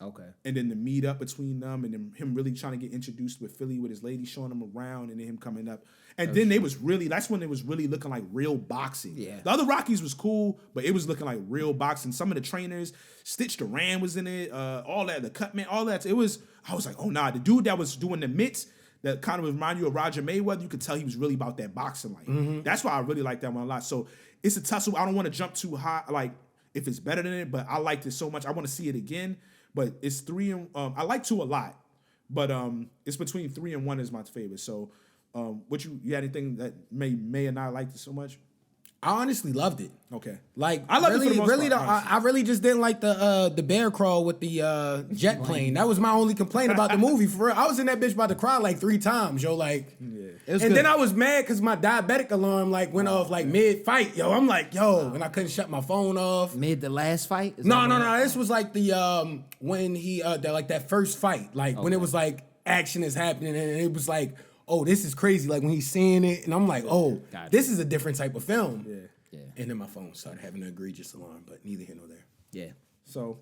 Okay. And then the meet up between them, and then him really trying to get introduced with Philly with his lady showing him around, and then him coming up. And then that's when it was really looking like real boxing. Yeah. The other Rockies was cool, but it was looking like real boxing. Some of the trainers, Stitch Duran was in it, all that, the Cutman, all that. I was like, oh nah, the dude that was doing the mitts, that kind of remind you of Roger Mayweather, you could tell he was really about that boxing life. That's why I really like that one a lot. So it's a tussle. I don't want to jump too high, like if it's better than it, but I liked it so much. I want to see it again. But it's 3 and I like 2 a lot, but it's between 3 and 1 is my favorite. So, what you had anything that may or not liked it so much? I honestly loved it. Okay, Like I loved it for the most really, part, I really just didn't like the bear crawl with the jet plane. That was my only complaint about the movie. For real, I was in that bitch about to cry like 3 times, yo. Like, It was and good. then I was mad because my diabetic alarm like went off like mid fight, yo. I'm like, yo, and I couldn't shut my phone off. Mid the last fight? Is No, that no, what- no. This was like the when he that first fight, like when it was like action is happening, and it was like, oh, this is crazy. Like when he's seeing it, and I'm like, oh, Gotcha. this is a different type of film. Yeah. Yeah. And then my phone started having an egregious alarm, but neither here nor there. Yeah. So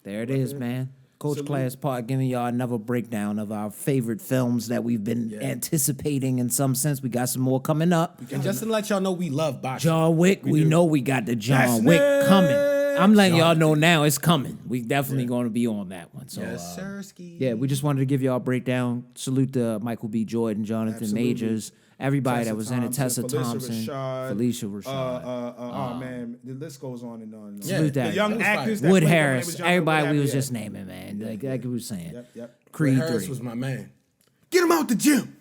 There it is, man. Coach Salute. Class Part giving y'all another breakdown of our favorite films that we've been anticipating in some sense. We got some more coming up. And just to let y'all know, we love boxing. John Wick, we know we got the John Wick next. coming. I'm letting y'all know now it's coming. We definitely going to be on that one. So, Yes, sir. Ski. yeah, we just wanted to give y'all a breakdown. Salute to Michael B. Jordan, Jonathan Absolutely. Majors, everybody that was in it. Tessa Felicia Thompson, Rashad, Felicia Rashad. oh man, the list goes on and on. And on. Yeah, Salute that. The young That was actors, fire. that Wood played them, Harris, they was young, everybody Wood we was Harris, just naming, man. Like we was saying. Yep. Wood Creed Harris 3. was my man. Get him out the gym.